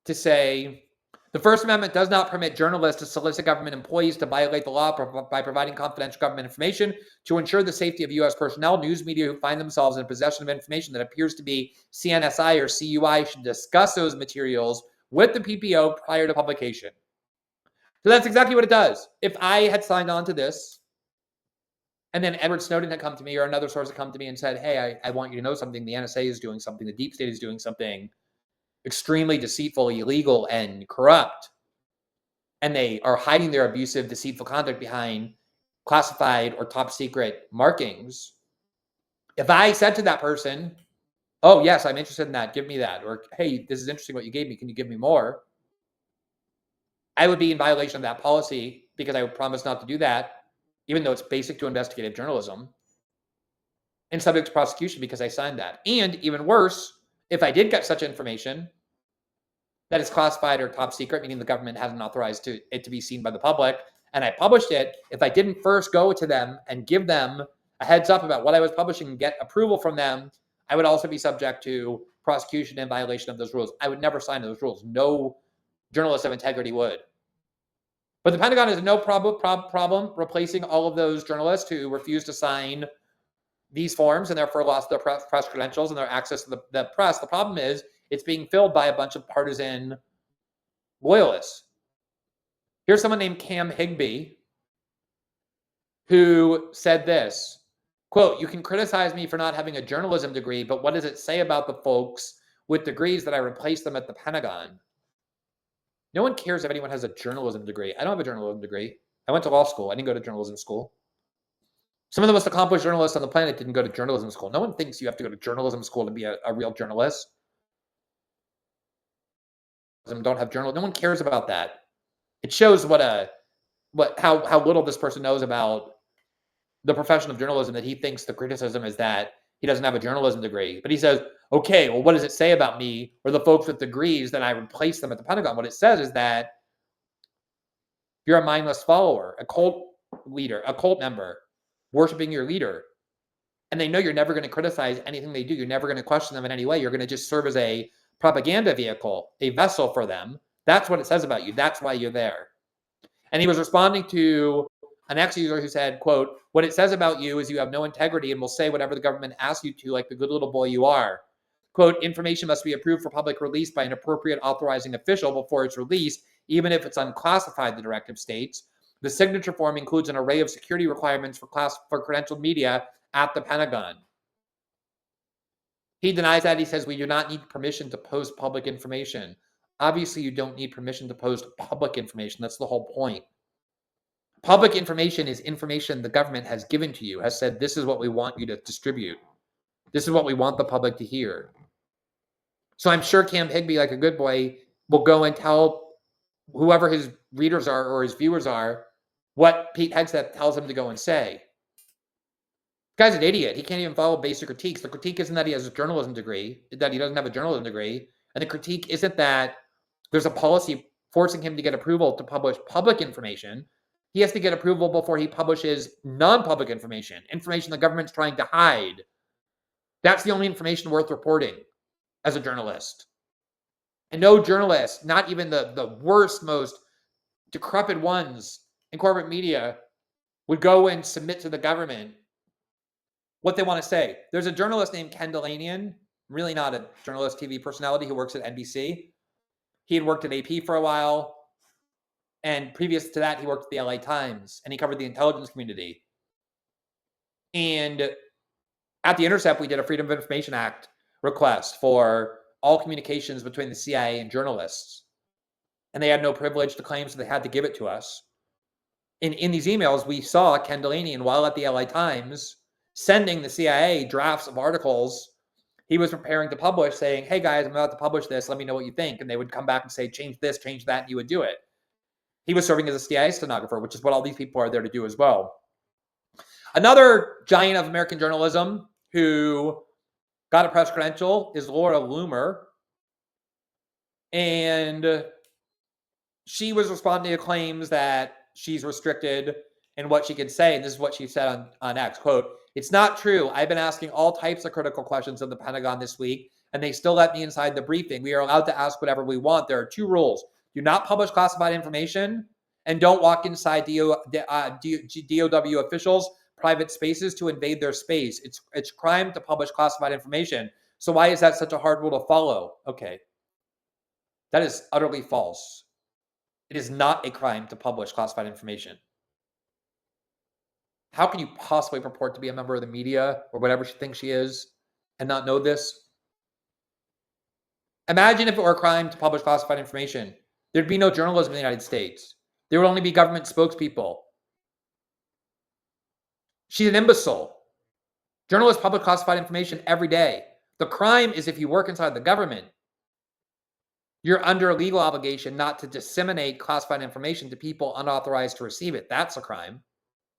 to say, the First Amendment does not permit journalists to solicit government employees to violate the law by providing confidential government information to ensure the safety of U.S. personnel. News media who find themselves in possession of information that appears to be CNSI or CUI should discuss those materials with the PPO prior to publication. So that's exactly what it does. If I had signed on to this, and then Edward Snowden had come to me or another source had come to me and said, hey, I want you to know something. The NSA is doing something. The deep state is doing something extremely deceitful, illegal, and corrupt. And they are hiding their abusive, deceitful conduct behind classified or top secret markings. If I said to that person, oh, yes, I'm interested in that, give me that. Or, hey, this is interesting what you gave me. Can you give me more? I would be in violation of that policy because I would promise not to do that, even though it's basic to investigative journalism, and subject to prosecution because I signed that. And even worse, if I did get such information that is classified or top secret, meaning the government hasn't authorized it to be seen by the public, and I published it, if I didn't first go to them and give them a heads up about what I was publishing and get approval from them, I would also be subject to prosecution in violation of those rules. I would never sign those rules. No journalist of integrity would. But the Pentagon has no problem replacing all of those journalists who refuse to sign these forms and therefore lost their press credentials and their access to the press. The problem is it's being filled by a bunch of partisan loyalists. Here's someone named Cam Higbee who said this, quote, "You can criticize me for not having a journalism degree, but what does it say about the folks with degrees that I replaced them at the Pentagon?" No one cares if anyone has a journalism degree. I don't have a journalism degree. I went to law school. I didn't go to journalism school. Some of the most accomplished journalists on the planet didn't go to journalism school. No one thinks you have to go to journalism school to be a real journalist. Don't have journal. No one cares about that. It shows how little this person knows about the profession of journalism, that he thinks the criticism is that he doesn't have a journalism degree. But he says, okay, well, what does it say about me or the folks with degrees that I replaced them at the Pentagon? What it says is that you're a mindless follower, a cult leader, a cult member, worshiping your leader. And they know you're never going to criticize anything they do. You're never going to question them in any way. You're going to just serve as a propaganda vehicle, a vessel for them. That's what it says about you. That's why you're there. And he was responding to an ex-user who said, quote, "What it says about you is you have no integrity and will say whatever the government asks you to, like the good little boy you are. Quote, information must be approved for public release by an appropriate authorizing official before it's released, even if it's unclassified," the directive states. The signature form includes an array of security requirements for credentialed media at the Pentagon. He denies that. He says, "We do not need permission to post public information." Obviously, you don't need permission to post public information. That's the whole point. Public information is information the government has given to you, has said, this is what we want you to distribute. This is what we want the public to hear. So I'm sure Cam Higbee, like a good boy, will go and tell whoever his readers are or his viewers are what Pete Hegseth tells him to go and say. The guy's an idiot. He can't even follow basic critiques. The critique isn't that he has a journalism degree, that he doesn't have a journalism degree. And the critique isn't that there's a policy forcing him to get approval to publish public information. He has to get approval before he publishes non-public information, information the government's trying to hide. That's the only information worth reporting as a journalist. And no journalist, not even the worst, most decrepit ones in corporate media, would go and submit to the government what they want to say. There's a journalist named Ken Delanian, really not a journalist, TV personality, who works at NBC. He had worked at AP for a while. And previous to that, he worked at the LA Times, and he covered the intelligence community. And at The Intercept, we did a Freedom of Information Act request for all communications between the CIA and journalists. And they had no privilege to claim, so they had to give it to us. In these emails, we saw Ken Delanian, while at the LA Times, sending the CIA drafts of articles he was preparing to publish, saying, "Hey guys, I'm about to publish this. Let me know what you think." And they would come back and say, "Change this, change that," and he would do it. He was serving as a CIA stenographer, which is what all these people are there to do as well. Another giant of American journalism who got a press credential is Laura Loomer. And she was responding to claims that she's restricted in what she can say. And this is what she said on X, quote, "It's not true. I've been asking all types of critical questions of the Pentagon this week, and they still let me inside the briefing. We are allowed to ask whatever we want. There are two rules. Do not publish classified information, and don't walk inside DOW officials' private spaces to invade their space. It's crime to publish classified information. So why is that such a hard rule to follow?" Okay. That is utterly false. It is not a crime to publish classified information. How can you possibly purport to be a member of the media or whatever she thinks she is and not know this? Imagine if it were a crime to publish classified information. There'd be no journalism in the United States. There would only be government spokespeople. She's an imbecile. Journalists publish classified information every day. The crime is if you work inside the government, you're under a legal obligation not to disseminate classified information to people unauthorized to receive it. That's a crime.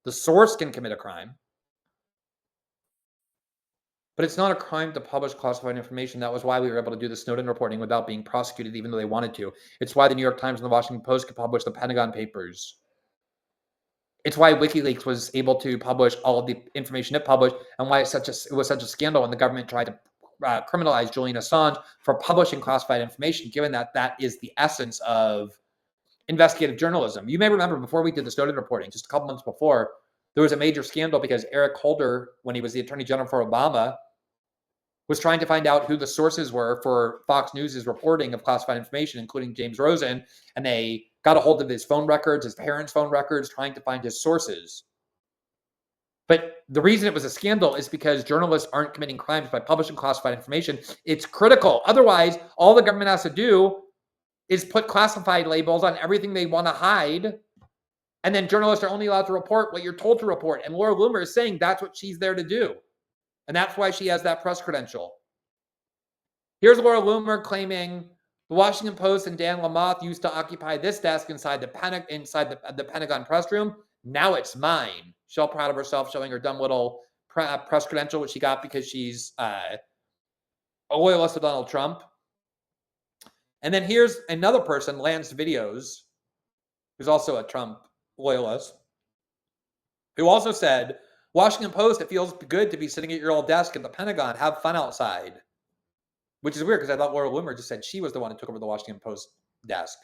The source can commit a crime. But it's not a crime to publish classified information. That was why we were able to do the Snowden reporting without being prosecuted, even though they wanted to. It's why the New York Times and the Washington Post could publish the Pentagon Papers. It's why WikiLeaks was able to publish all of the information it published, and why it was such a scandal when the government tried to criminalize Julian Assange for publishing classified information, given that that is the essence of investigative journalism. You may remember before we did the Snowden reporting, just a couple months before, there was a major scandal because Eric Holder, when he was the Attorney General for Obama, was trying to find out who the sources were for Fox News' reporting of classified information, including James Rosen, and they got a hold of his phone records, his parents' phone records, trying to find his sources. But the reason it was a scandal is because journalists aren't committing crimes by publishing classified information. It's critical. Otherwise, all the government has to do is put classified labels on everything they want to hide. And then journalists are only allowed to report what you're told to report. And Laura Loomer is saying that's what she's there to do. And that's why she has that press credential. Here's Laura Loomer claiming the Washington Post and Dan Lamothe used to occupy this desk inside the Pentagon press room. Now it's mine. She's all proud of herself, showing her dumb little press credential, which she got because she's a loyalist of Donald Trump. And then here's another person, Lance Videos, who's also a Trump loyalist, who also said, Washington Post, it feels good to be sitting at your old desk at the Pentagon. Have fun outside. Which is weird because I thought Laura Loomer just said she was the one who took over the Washington Post desk.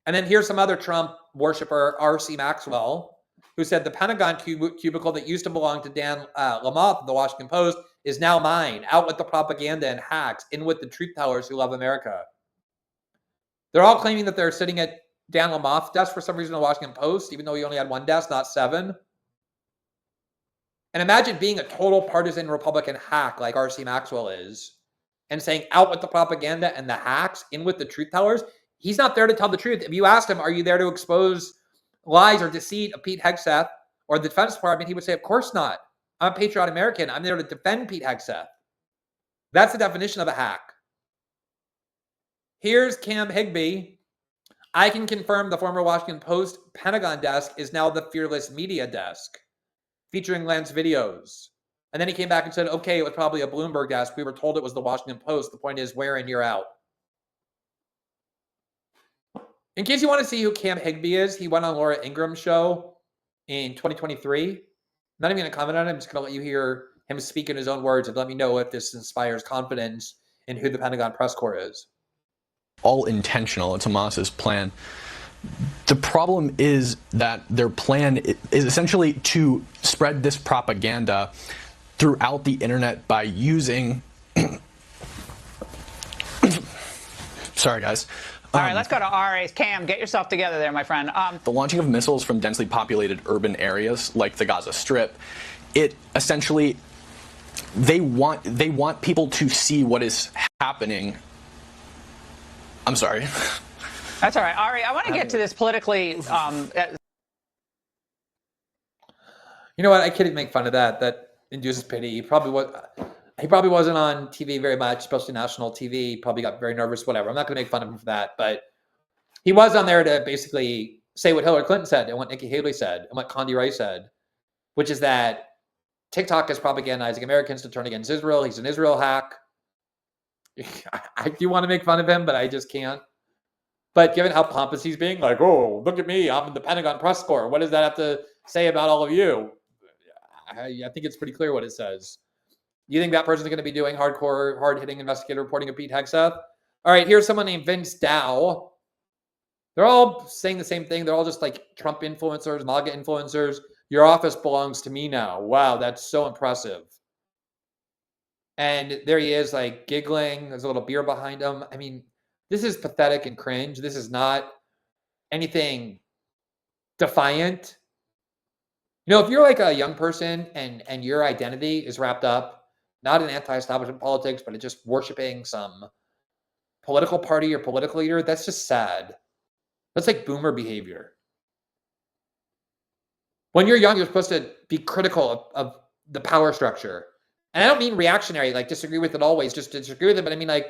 And then here's some other Trump worshiper, R.C. Maxwell, who said the Pentagon cubicle that used to belong to Dan Lamothe of the Washington Post is now mine. Out with the propaganda and hacks. In with the truth tellers who love America. They're all claiming that they're sitting at Dan Lamothe's desk for some reason in the Washington Post, even though he only had one desk, not 7. And imagine being a total partisan Republican hack like R.C. Maxwell is and saying out with the propaganda and the hacks, in with the truth tellers. He's not there to tell the truth. If you asked him, are you there to expose lies or deceit of Pete Hegseth or the Defense Department, he would say, of course not. I'm a patriotic American. I'm there to defend Pete Hegseth. That's the definition of a hack. Here's Cam Higbee. I can confirm the former Washington Post Pentagon desk is now the Fearless Media desk, featuring Lance Videos. And then he came back and said, okay, it was probably a Bloomberg desk. We were told it was the Washington Post. The point is, we're in, you're out. In case you want to see who Cam Higbee is, he went on Laura Ingram's show in 2023. Not even going to comment on it. I'm just going to let you hear him speak in his own words and let me know if this inspires confidence in who the Pentagon press corps is. All intentional. It's Hamas's plan. The problem is that their plan is essentially to spread this propaganda throughout the internet by using sorry guys. All right, let's go to RA's Cam. Get yourself together there, my friend. The launching of missiles from densely populated urban areas like the Gaza Strip, it essentially they want people to see what is happening. I'm sorry. That's all right. Ari, I want to get to this politically. You know what? I couldn't make fun of that. That induces pity. He probably wasn't on TV very much, especially national TV. He probably got very nervous, whatever. I'm not going to make fun of him for that. But he was on there to basically say what Hillary Clinton said and what Nikki Haley said and what Condi Rice said, which is that TikTok is propagandizing Americans to turn against Israel. He's an Israel hack. I do want to make fun of him, but I just can't. But given how pompous he's being, like, oh, look at me, I'm in the Pentagon press corps. What does that have to say about all of you? I think it's pretty clear what it says. You think that person's going to be doing hardcore, hard-hitting investigative reporting of Pete Hegseth? All right, here's someone named Vince Dow. They're all saying the same thing. They're all just like Trump influencers, MAGA influencers. Your office belongs to me now. Wow, that's so impressive. And there he is, like, giggling. There's a little beer behind him. I mean, this is pathetic and cringe. This is not anything defiant. You know, if you're like a young person and your identity is wrapped up, not in anti-establishment politics, but in just worshiping some political party or political leader, that's just sad. That's like boomer behavior. When you're young, you're supposed to be critical of the power structure. And I don't mean reactionary, like disagree with it always, just disagree with it, but I mean like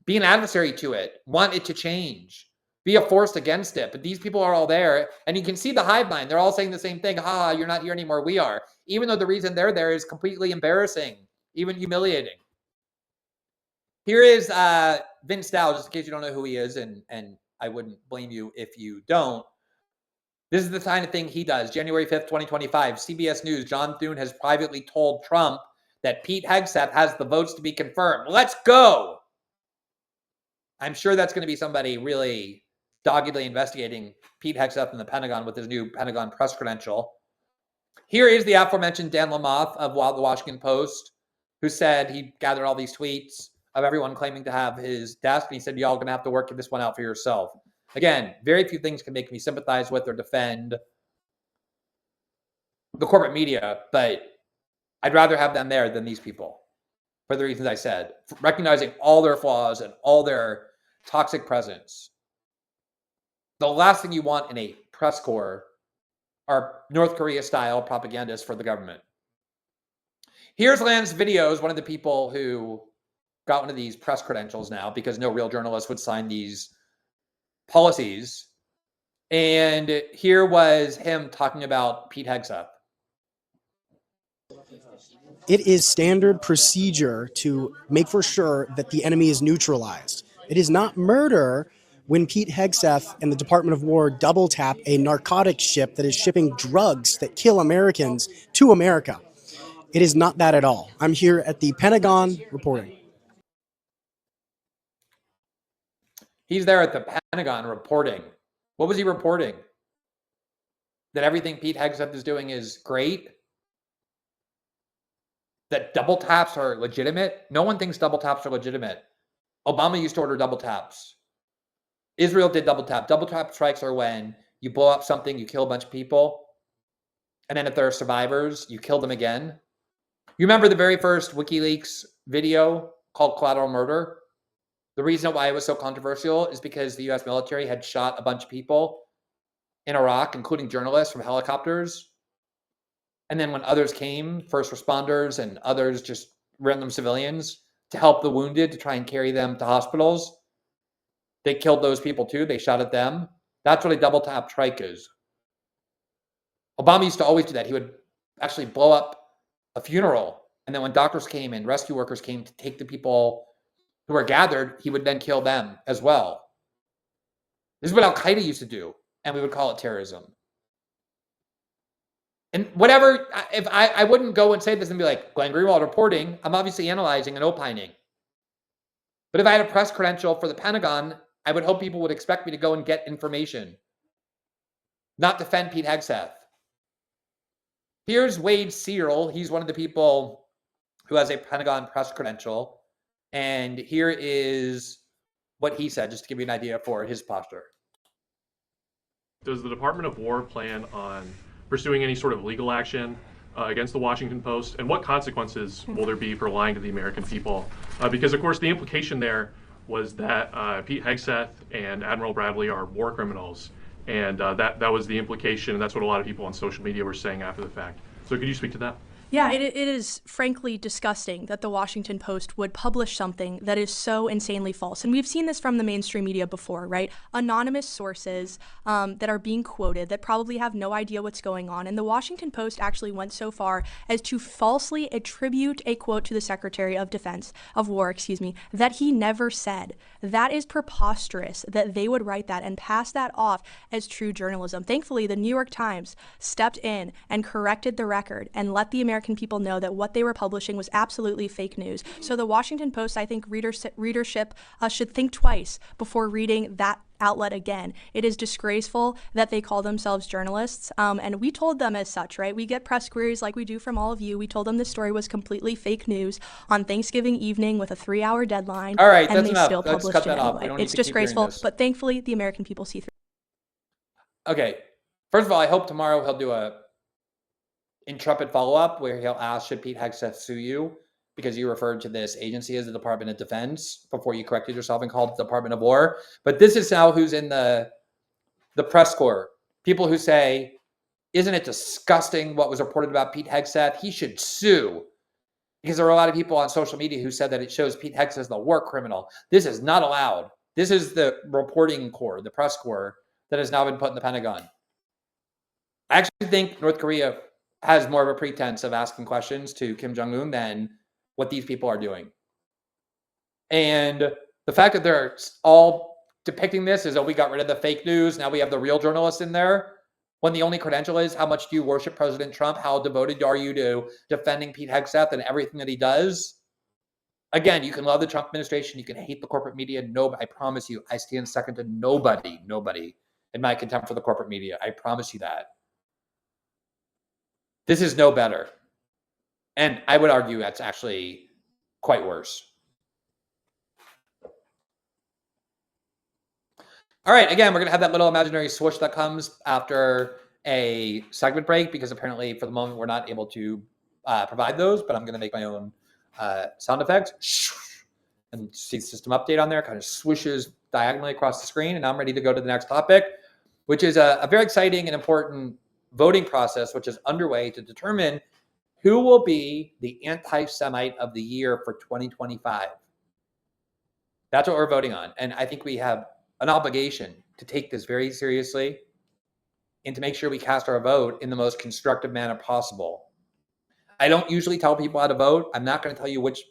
be an adversary to it, want it to change, be a force against it. But these people are all there, and you can see the hive mind. They're all saying the same thing. Ha, you're not here anymore. We are. Even though the reason they're there is completely embarrassing, even humiliating. Here is Vince Dow, just in case you don't know who he is, and I wouldn't blame you if you don't. This is the kind of thing he does. January 5th, 2025, CBS News, John Thune has privately told Trump that Pete Hegseth has the votes to be confirmed. Let's go. I'm sure that's going to be somebody really doggedly investigating Pete Hegseth in the Pentagon with his new Pentagon press credential. Here is the aforementioned Dan Lamothe of the Washington Post, who said he gathered all these tweets of everyone claiming to have his desk, and he said, y'all gonna have to work this one out for yourself. Again, very few things can make me sympathize with or defend the corporate media, but I'd rather have them there than these people for the reasons I said, recognizing all their flaws and all their toxic presence. The last thing you want in a press corps are North Korea-style propagandists for the government. Here's Lan's videos, one of the people who got one of these press credentials now because no real journalist would sign these policies. And here was him talking about Pete Hegseth. It is standard procedure to make for sure that the enemy is neutralized. It is not murder when Pete Hegseth and the Department of War double tap a narcotics ship that is shipping drugs that kill Americans to America. It is not that at all. I'm here at the Pentagon reporting. He's there at the Pentagon reporting. What was he reporting? That everything Pete Hegseth is doing is great? That double taps are legitimate? No one thinks double taps are legitimate. Obama used to order double taps. Israel did double tap. Double tap strikes are when you blow up something, you kill a bunch of people, and then if there are survivors, you kill them again. You remember the very first WikiLeaks video called Collateral Murder? The reason why it was so controversial is because the US military had shot a bunch of people in Iraq, including journalists from helicopters. And then when others came, first responders and others, just random civilians, to help the wounded, to try and carry them to hospitals, they killed those people too. They shot at them. That's what a double tap strike is. Obama used to always do that. He would actually blow up a funeral. And then when doctors came and rescue workers came to take the people who were gathered, he would then kill them as well. This is what Al-Qaeda used to do, and we would call it terrorism. And whatever, if I wouldn't go and say this and be like, Glenn Greenwald reporting, I'm obviously analyzing and opining. But if I had a press credential for the Pentagon, I would hope people would expect me to go and get information, not defend Pete Hegseth. Here's Wade Searle. He's one of the people who has a Pentagon press credential. And here is what he said, just to give you an idea for his posture. Does the Department of War plan on pursuing any sort of legal action against the Washington Post? And what consequences will there be for lying to the American people? Because, of course, the implication there was that Pete Hegseth and Admiral Bradley are war criminals. And that was the implication, and that's what a lot of people on social media were saying after the fact. So could you speak to that? Yeah, it is frankly disgusting that the Washington Post would publish something that is so insanely false. And we've seen this from the mainstream media before, right? Anonymous sources that are being quoted that probably have no idea what's going on. And the Washington Post actually went so far as to falsely attribute a quote to the Secretary of War, that he never said. That is preposterous that they would write that and pass that off as true journalism. Thankfully, the New York Times stepped in and corrected the record and let the American people know that what they were publishing was absolutely fake news. So the Washington Post, I think readership should think twice before reading that outlet again. It is disgraceful that they call themselves journalists, and we told them as such, right? We get press queries like we do from all of you. We told them the story was completely fake news on Thanksgiving evening with a 3-hour deadline. All right, and that's they enough. still Let's published cut it that off. We anyway. don't need It's to keep hearing disgraceful, this. but thankfully the American people see through. Okay. First of all, I hope tomorrow he'll do a intrepid follow-up where he'll ask, should Pete Hegseth sue you? Because you referred to this agency as the Department of Defense before you corrected yourself and called it the Department of War. But this is now who's in the press corps. People who say, isn't it disgusting what was reported about Pete Hegseth? He should sue. Because there are a lot of people on social media who said that it shows Pete Hegseth as the war criminal. This is not allowed. This is the reporting corps, the press corps, that has now been put in the Pentagon. I actually think North Korea has more of a pretense of asking questions to Kim Jong-un than what these people are doing. And the fact that they're all depicting this as, oh, we got rid of the fake news, now we have the real journalists in there, when the only credential is, how much do you worship President Trump? How devoted are you to defending Pete Hegseth and everything that he does? Again, you can love the Trump administration, you can hate the corporate media. No, I promise you, I stand second to nobody in my contempt for the corporate media. I promise you that. This is no better. And I would argue that's actually quite worse. All right, again, we're going to have that little imaginary swoosh that comes after a segment break because apparently for the moment we're not able to provide those, but I'm going to make my own sound effects. And see system update on there, kind of swooshes diagonally across the screen. And now I'm ready to go to the next topic, which is a very exciting and important voting process, which is underway to determine who will be the anti-Semite of the year for 2025. That's what we're voting on. And I think we have an obligation to take this very seriously and to make sure we cast our vote in the most constructive manner possible. I don't usually tell people how to vote. I'm not going to tell you which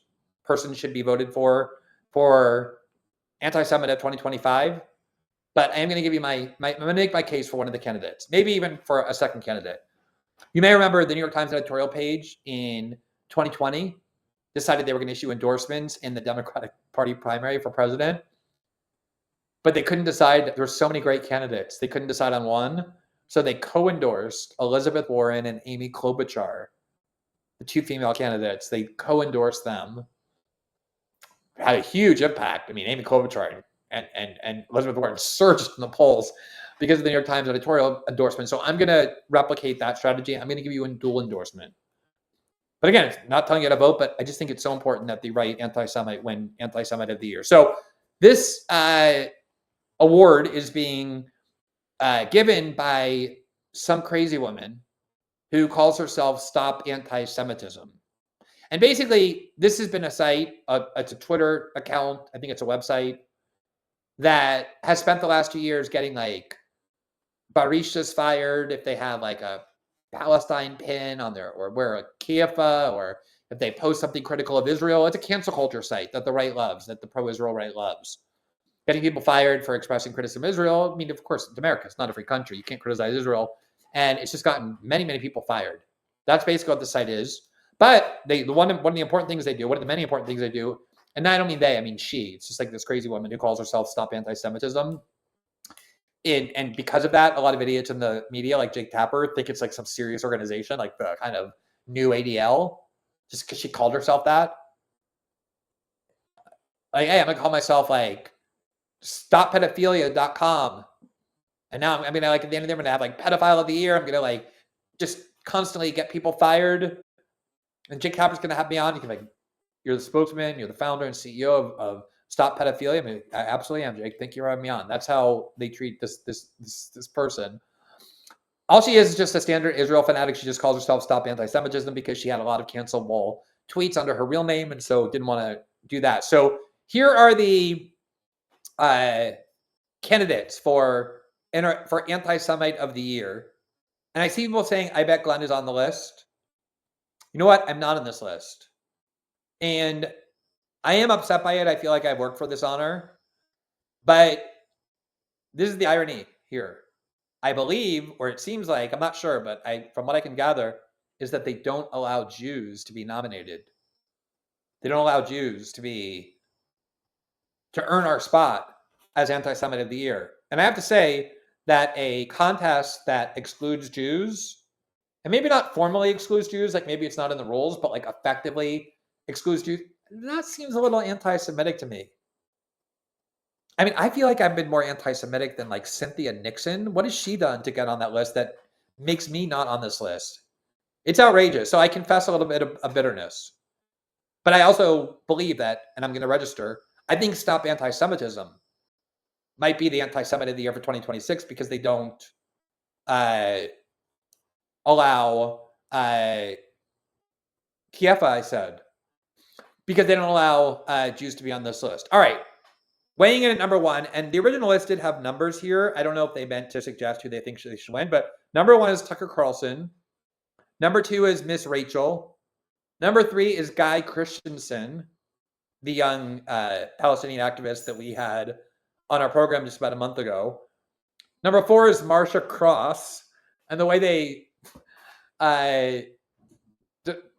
person should be voted for anti-Semite of 2025, but I am going to give you I'm going to make my case for one of the candidates, maybe even for a second candidate. You may remember the New York Times editorial page in 2020 decided they were going to issue endorsements in the Democratic Party primary for president, but they couldn't decide. There were so many great candidates. They couldn't decide on one, so they co-endorsed Elizabeth Warren and Amy Klobuchar, the two female candidates. They co-endorsed them. Had a huge impact. I mean, Amy Klobuchar and Elizabeth Warren surged in the polls because of the New York Times editorial endorsement. So I'm going to replicate that strategy. I'm going to give you a dual endorsement. But again, it's not telling you to vote, but I just think it's so important that the right anti-Semite win anti-Semite of the year. So this award is being given by some crazy woman who calls herself Stop Anti-Semitism. And basically, this has been a site, it's a Twitter account, I think it's a website, that has spent the last 2 years getting like barishtas fired if they have like a Palestine pin on there, or wear a kippah, or if they post something critical of Israel. It's a cancel culture site that the right loves, that the pro-Israel right loves. Getting people fired for expressing criticism of Israel. I mean, of course, it's America. It's not a free country. You can't criticize Israel. And it's just gotten many, many people fired. That's basically what the site is. But one of the important things they do, one of the many important things they do, and I don't mean they, I mean she. It's just like this crazy woman who calls herself Stop Anti-Semitism. And because of that, a lot of idiots in the media, like Jake Tapper, think it's like some serious organization, like the kind of new ADL, just because she called herself that. Like, hey, I'm going to call myself like StopPedophilia.com. And now I'm going to, like, at the end of the day, I'm going to have like pedophile of the year. I'm going to like just constantly get people fired. And Jake Tapper's going to have me on. You can like, you're the spokesman, you're the founder and CEO of Stop Pedophilia. I mean, I absolutely am, Jake. Thank you for having me on. That's how they treat this person. All she is just a standard Israel fanatic. She just calls herself Stop Anti-Semitism because she had a lot of cancelable tweets under her real name, and so didn't want to do that. So here are the candidates for anti-Semite of the year. And I see people saying, I bet Glenn is on the list. You know what? I'm not on this list. And I am upset by it. I feel like I've worked for this honor. But this is the irony here. I believe, or it seems like, I'm not sure, but from what I can gather, is that they don't allow Jews to be nominated. They don't allow Jews to earn our spot as Anti-Semite of the Year. And I have to say that a contest that excludes Jews, and maybe not formally excludes Jews, like maybe it's not in the rules, but like effectively excludes Jews, that seems a little anti-Semitic to me. I mean, I feel like I've been more anti-Semitic than like Cynthia Nixon. What has she done to get on that list that makes me not on this list? It's outrageous. So I confess a little bit of bitterness. But I also believe that, and I'm going to register, I think Stop Anti-Semitism might be the Anti-Semite of the Year for 2026 because they don't allow Kiefa, I said, because they don't allow Jews to be on this list. All right. Weighing in at number one, and the original list did have numbers here. I don't know if they meant to suggest who they think they should win, but number one is Tucker Carlson. Number two is Miss Rachel. Number three is Guy Christensen, the young Palestinian activist that we had on our program just about a month ago. Number four is Marsha Cross. And the way they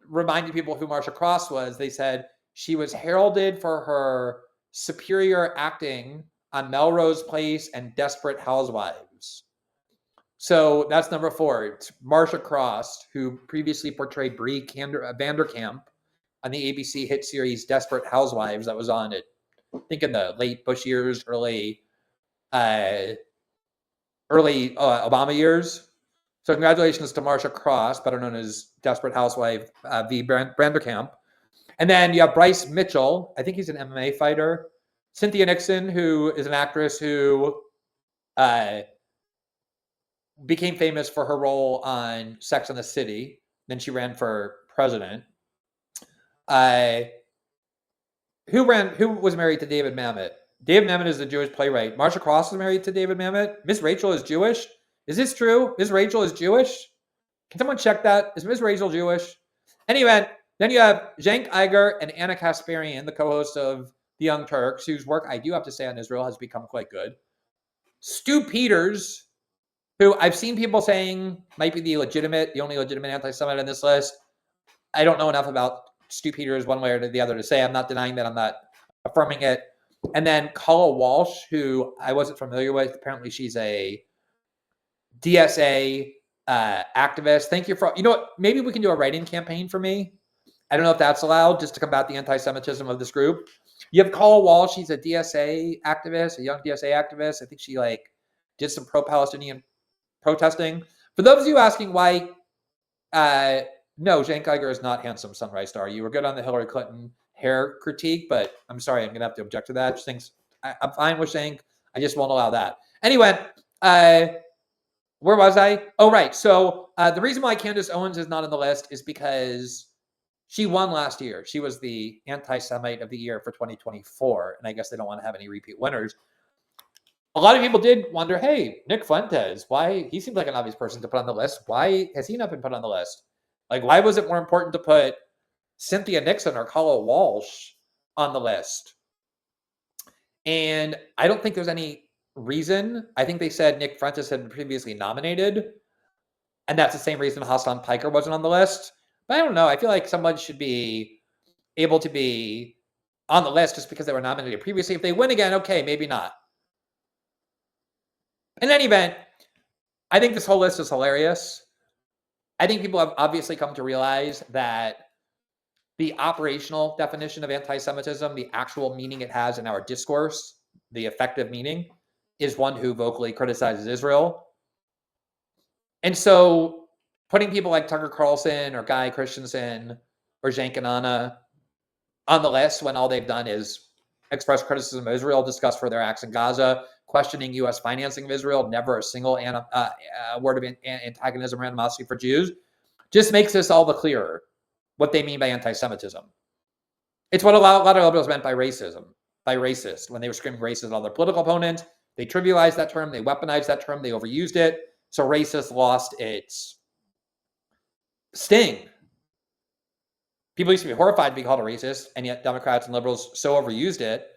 reminded people who Marsha Cross was, they said she was heralded for her superior acting on Melrose Place and Desperate Housewives. So that's number four. It's Marsha Cross, who previously portrayed Bree Vanderkamp on the ABC hit series Desperate Housewives that was on it, I think in the late Bush years, early Obama years. So congratulations to Marsha Cross, better known as Desperate Housewife V. Branderkamp. And then you have Bryce Mitchell. I think he's an MMA fighter. Cynthia Nixon, who is an actress who became famous for her role on Sex and the City. Then she ran for president. Who was married to David Mamet? David Mamet is a Jewish playwright. Marsha Cross is married to David Mamet. Miss Rachel is Jewish. Is this true? Miss Rachel is Jewish? Can someone check that? Is Miss Rachel Jewish? Anyway, then you have Cenk Uygur and Anna Kasparian, the co-host of The Young Turks, whose work I do have to say on Israel has become quite good. Stu Peters, who I've seen people saying might be the only legitimate anti-Semite on this list. I don't know enough about Stu Peters one way or the other to say. I'm not denying that. I'm not affirming it. And then Kala Walsh, who I wasn't familiar with. Apparently she's a DSA activist. Thank you for, what, maybe we can do a write-in campaign for me. I don't know if that's allowed, just to combat the anti-Semitism of this group. You have Kala Walsh. She's a DSA activist, a young DSA activist. I think she did some pro-Palestinian protesting. For those of you asking why, no, Cenk Uygur is not handsome, Sunrise Star. You were good on the Hillary Clinton hair critique, but I'm sorry, I'm going to have to object to that. I'm fine with Cenk. I just won't allow that. Anyway, where was I? Oh, right. So the reason why Candace Owens is not on the list is because she won last year. She was the anti-Semite of the year for 2024, and I guess they don't want to have any repeat winners. A lot of people did wonder, hey, Nick Fuentes, why? He seems like an obvious person to put on the list. Why has he not been put on the list? Why was it more important to put Cynthia Nixon or Kala Walsh on the list? And I don't think there's any reason. I think they said Nick Fuentes had been previously nominated, and that's the same reason Hassan Piker wasn't on the list. But I don't know. I feel like someone should be able to be on the list just because they were nominated previously. If they win again, okay, maybe not. In any event, I think this whole list is hilarious. I think people have obviously come to realize that the operational definition of anti-Semitism, the actual meaning it has in our discourse, the effective meaning, is one who vocally criticizes Israel. And so putting people like Tucker Carlson or Guy Christensen or Cenk and Anna on the list when all they've done is express criticism of Israel, discuss further acts in Gaza, questioning U.S. financing of Israel, never a single word of antagonism or animosity for Jews, just makes this all the clearer what they mean by anti-Semitism. It's what a lot of liberals meant by racism, by racist. When they were screaming racist at all their political opponents, they trivialized that term, they weaponized that term, they overused it, so racist lost its sting. People used to be horrified to be called a racist, and yet Democrats and liberals so overused it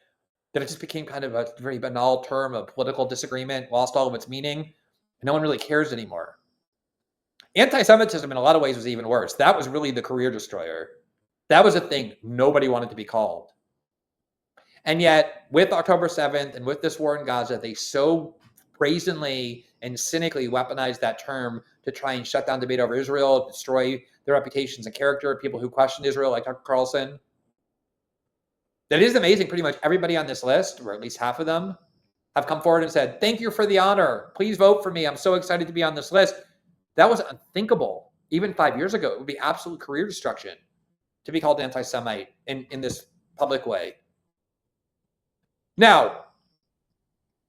that it just became kind of a very banal term of political disagreement, lost all of its meaning, and no one really cares anymore. Anti-Semitism in a lot of ways was even worse. That was really the career destroyer. That was a thing nobody wanted to be called. And yet, with October 7th and with this war in Gaza, they so brazenly and cynically weaponized that term to try and shut down debate over Israel, destroy their reputations and character, people who questioned Israel, like Tucker Carlson. That is amazing. Pretty much everybody on this list, or at least half of them, have come forward and said, thank you for the honor. Please vote for me. I'm so excited to be on this list. That was unthinkable. Even 5 years ago, it would be absolute career destruction to be called anti-Semite in this public way. Now,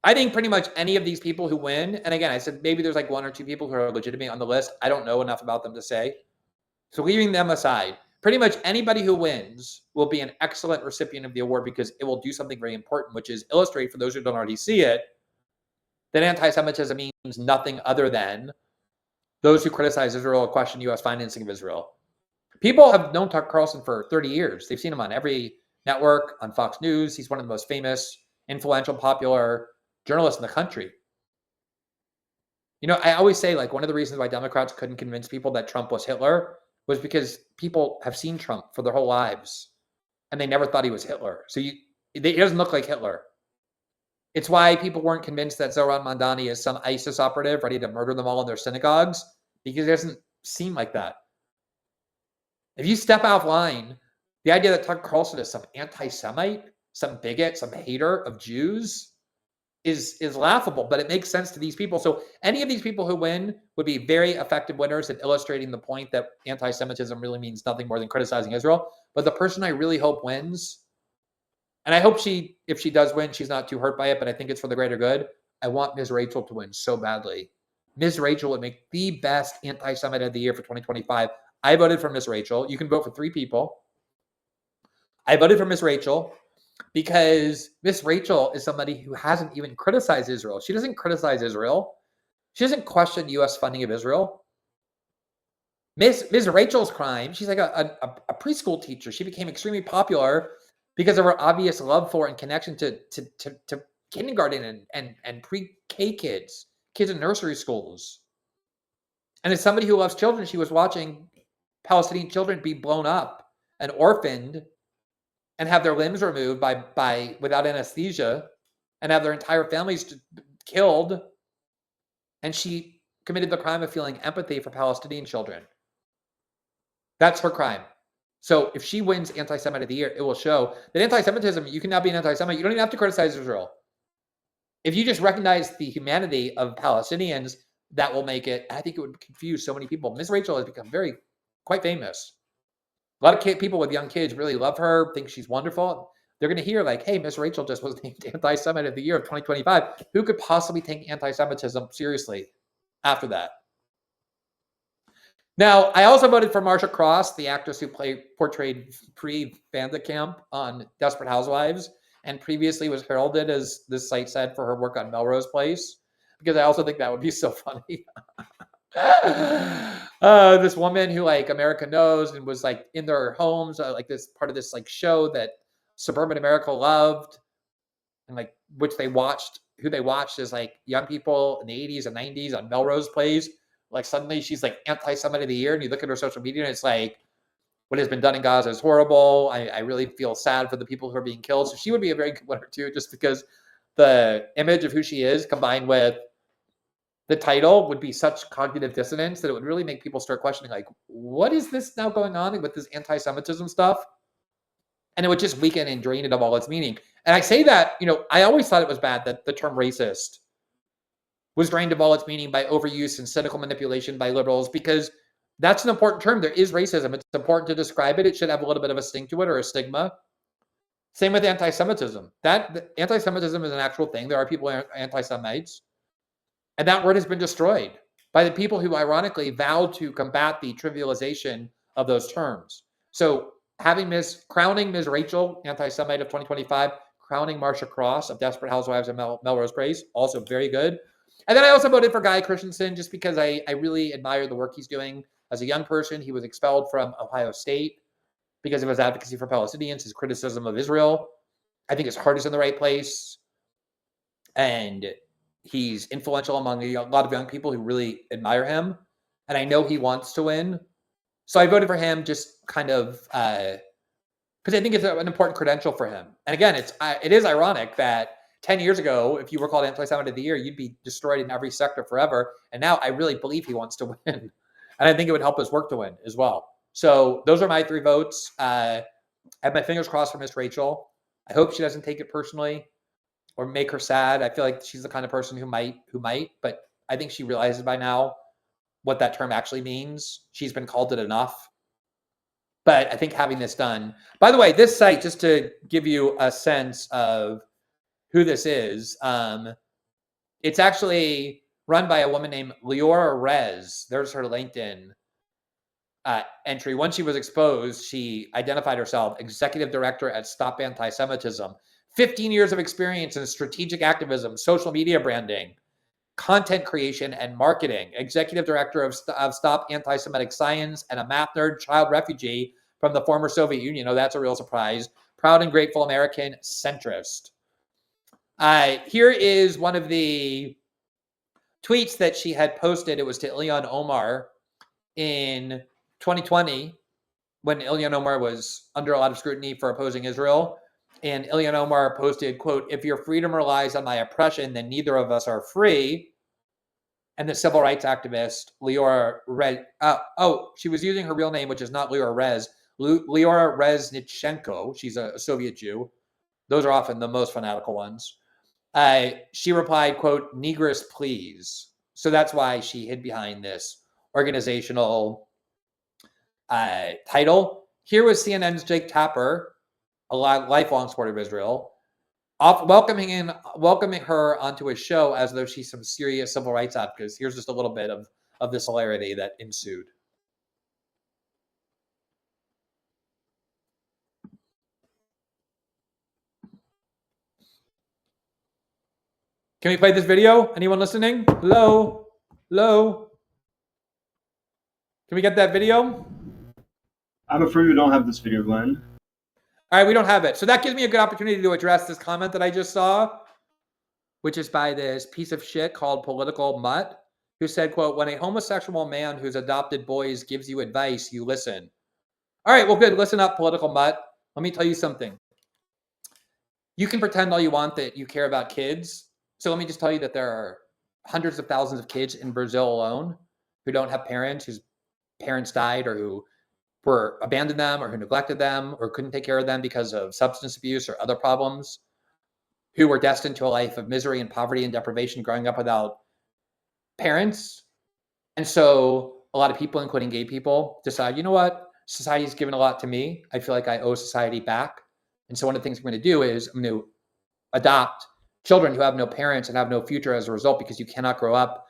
I think pretty much any of these people who win, and again, I said maybe there's like one or two people who are legitimate on the list. I don't know enough about them to say. So leaving them aside, pretty much anybody who wins will be an excellent recipient of the award because it will do something very important, which is illustrate, for those who don't already see it, that anti-Semitism means nothing other than those who criticize Israel or question U.S. financing of Israel. People have known Tucker Carlson for 30 years. They've seen him on every network, on Fox News. He's one of the most famous, influential, popular journalists in the country. You know, I always say, like, one of the reasons why Democrats couldn't convince people that Trump was Hitler was because people have seen Trump for their whole lives, and they never thought he was Hitler. So he doesn't look like Hitler. It's why people weren't convinced that Zohran Mamdani is some ISIS operative ready to murder them all in their synagogues, because it doesn't seem like that. If you step out of line The idea that Tucker Carlson is some anti-Semite, some bigot, some hater of Jews is laughable, but it makes sense to these people. So any of these people who win would be very effective winners at illustrating the point that anti-Semitism really means nothing more than criticizing Israel. But the person I really hope wins, and I hope if she does win, she's not too hurt by it, but I think it's for the greater good. I want Ms. Rachel to win so badly. Ms. Rachel would make the best anti-Semite of the year for 2025. I voted for Ms. Rachel. You can vote for 3 people. I voted for Ms. Rachel because Ms. Rachel is somebody who hasn't even criticized Israel. She doesn't criticize Israel. She doesn't question U.S. funding of Israel. Ms. Rachel's crime, she's like a preschool teacher. She became extremely popular because of her obvious love for and connection to kindergarten and pre-K kids in nursery schools. And as somebody who loves children, she was watching Palestinian children be blown up and orphaned and have their limbs removed by without anesthesia and have their entire families killed. And she committed the crime of feeling empathy for Palestinian children. That's her crime. So if she wins Anti-Semite of the Year, it will show that anti-Semitism, you can now be an anti-Semite. You don't even have to criticize Israel. If you just recognize the humanity of Palestinians, that will make it, I think it would confuse so many people. Ms. Rachel has become quite famous. A lot of people with young kids really love her, think she's wonderful. They're going to hear like, hey, Ms. Rachel just was named Anti-Semite of the Year of 2025. Who could possibly take anti-Semitism seriously after that? Now, I also voted for Marsha Cross, the actress who portrayed Pre Vanderkamp on Desperate Housewives, and previously was heralded, as this site said, for her work on Melrose Place, because I also think that would be so funny. This woman who like America knows and was like in their homes, like this part of this like show that suburban America loved, and like who they watched as like young people in the 80s and 90s on Melrose Place. Like suddenly she's like Anti-Semite of the Year, and you look at her social media and it's like, what has been done in Gaza is horrible. I really feel sad for the people who are being killed. So she would be a very good winner too, just because the image of who she is combined with the title would be such cognitive dissonance that it would really make people start questioning, like, what is this now going on with this anti-Semitism stuff? And it would just weaken and drain it of all its meaning. And I say that, I always thought it was bad that the term racist was drained of all its meaning by overuse and cynical manipulation by liberals, because that's an important term. There is racism. It's important to describe it. It should have a little bit of a sting to it or a stigma. Same with anti-Semitism. Anti-Semitism is an actual thing. There are people who are anti-Semites. And that word has been destroyed by the people who ironically vowed to combat the trivialization of those terms. So crowning Ms. Rachel, Anti-Semite of 2025, crowning Marsha Cross of Desperate Housewives of Melrose Place, also very good. And then I also voted for Guy Christensen just because I really admire the work he's doing. As a young person, he was expelled from Ohio State because of his advocacy for Palestinians, his criticism of Israel. I think his heart is in the right place. And he's influential among a lot of young people who really admire him. And I know he wants to win. So I voted for him just kind of because I think it's an important credential for him. And again, it is ironic that 10 years ago, if you were called Anti-Semite of the Year, you'd be destroyed in every sector forever. And now I really believe he wants to win. And I think it would help his work to win as well. So those are my 3 votes. I have my fingers crossed for Miss Rachel. I hope she doesn't take it personally or make her sad. I feel like she's the kind of person who might, but I think she realizes by now what that term actually means. She's been called it enough. But I think having this done, by the way, this site, just to give you a sense of who this is, it's actually run by a woman named Leora Rez. There's her LinkedIn entry. Once she was exposed, she identified herself executive director at Stop Anti-Semitism. 15 years of experience in strategic activism, social media branding, content creation, and marketing. Executive director of Stop Anti-Semitic Science, and a math nerd, child refugee from the former Soviet Union. Oh, that's a real surprise. Proud and grateful American centrist. Here is one of the tweets that she had posted. It was to Ilhan Omar in 2020 when Ilhan Omar was under a lot of scrutiny for opposing Israel. And Ilhan Omar posted, quote, "If your freedom relies on my oppression, then neither of us are free." And the civil rights activist, Leora Rez, she was using her real name, which is not Leora Rez. Leora Reznichenko, she's a Soviet Jew. Those are often the most fanatical ones. She replied, quote, "Negress, please." So that's why she hid behind this organizational title. Here was CNN's Jake Tapper, a lifelong supporter of Israel, welcoming her onto his show as though she's some serious civil rights advocate. Here's just a little bit of this hilarity that ensued. Can we play this video? Anyone listening? Hello? Hello? Can we get that video? I'm afraid we don't have this video, Glenn. All right, we don't have it. So that gives me a good opportunity to address this comment that I just saw, which is by this piece of shit called Political Mutt, who said, quote, "When a homosexual man who's adopted boys gives you advice, you listen." All right, well, good. Listen up, Political Mutt. Let me tell you something. You can pretend all you want that you care about kids. So let me just tell you that there are hundreds of thousands of kids in Brazil alone who don't have parents, whose parents died, or who were abandoned them, or who neglected them, or couldn't take care of them because of substance abuse or other problems, who were destined to a life of misery and poverty and deprivation growing up without parents. And so a lot of people, including gay people, decide, you know what? Society's given a lot to me. I feel like I owe society back. And so one of the things I'm going to do is I'm going to adopt children who have no parents and have no future as a result, because you cannot grow up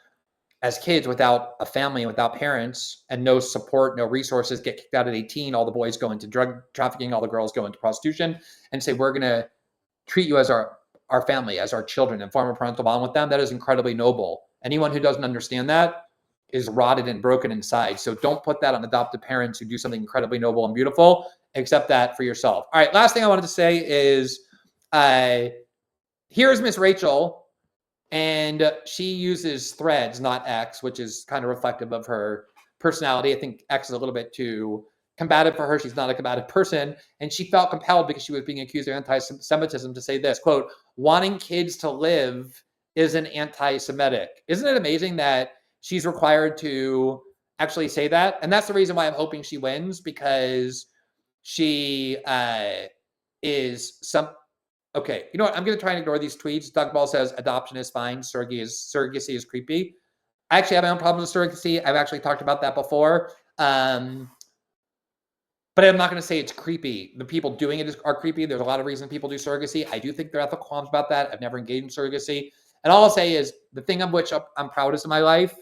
as kids without a family and without parents and no support, no resources, get kicked out at 18. All the boys go into drug trafficking, all the girls go into prostitution, and say, we're going to treat you as our family, as our children, and form a parental bond with them. That is incredibly noble. Anyone who doesn't understand that is rotted and broken inside. So don't put that on adoptive parents who do something incredibly noble and beautiful. Accept that for yourself. All right, last thing I wanted to say is here's Miss Rachel, and she uses Threads, not X, which is kind of reflective of her personality. I think X is a little bit too combative for her. She's not a combative person. And she felt compelled, because she was being accused of anti-Semitism, to say this, quote, "Wanting kids to live isn't anti-Semitic." Isn't it amazing that she's required to actually say that? And that's the reason why I'm hoping she wins, because she is some... Okay, you know what? I'm going to try and ignore these tweets. Doug Ball says adoption is fine. Surrogacy is creepy. I actually have my own problems with surrogacy. I've actually talked about that before. But I'm not going to say it's creepy. The people doing it are creepy. There's a lot of reasons people do surrogacy. I do think there are ethical qualms about that. I've never engaged in surrogacy. And all I'll say is the thing of which I'm proudest in my life,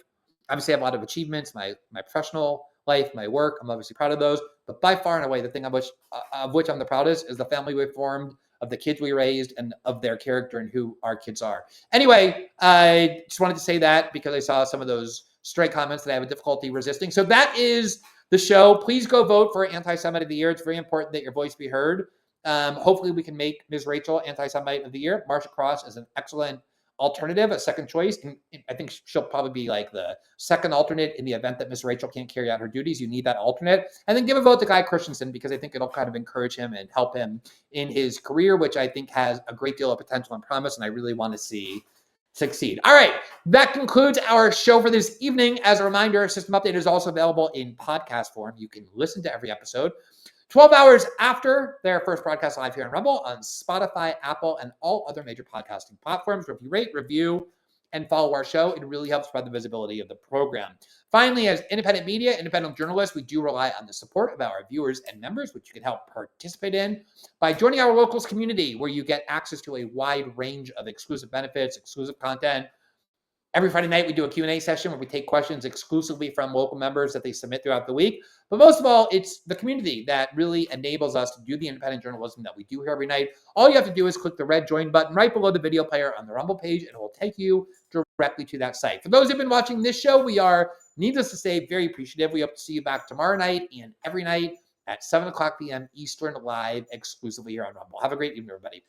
obviously I have a lot of achievements, my professional life, my work, I'm obviously proud of those. But by far and away, the thing of which I'm the proudest is the family we formed, of the kids we raised, and of their character and who our kids are. Anyway, I just wanted to say that because I saw some of those stray comments that I have a difficulty resisting. So that is the show. Please go vote for Anti-Semite of the Year. It's very important that your voice be heard. Hopefully we can make Ms. Rachel Anti-Semite of the Year. Marsha Cross is an excellent alternative, a second choice. And I think she'll probably be like the second alternate in the event that Ms. Rachel can't carry out her duties. You need that alternate. And then give a vote to Guy Christensen, because I think it'll kind of encourage him and help him in his career, which I think has a great deal of potential and promise, and I really want to see succeed. All right, that concludes our show for this evening. As a reminder, System Update is also available in podcast form. You can listen to every episode 12 hours after their first broadcast live here on Rumble, on Spotify, Apple, and all other major podcasting platforms. If you rate, review, and follow our show, it really helps spread the visibility of the program. Finally, as independent media, independent journalists, we do rely on the support of our viewers and members, which you can help participate in by joining our locals community, where you get access to a wide range of exclusive benefits, exclusive content. Every Friday night, we do a Q&A session where we take questions exclusively from local members that they submit throughout the week. But most of all, it's the community that really enables us to do the independent journalism that we do here every night. All you have to do is click the red join button right below the video player on the Rumble page, and it will take you directly to that site. For those who've been watching this show, we are, needless to say, very appreciative. We hope to see you back tomorrow night and every night at 7 o'clock p.m. Eastern, live exclusively here on Rumble. Have a great evening, everybody.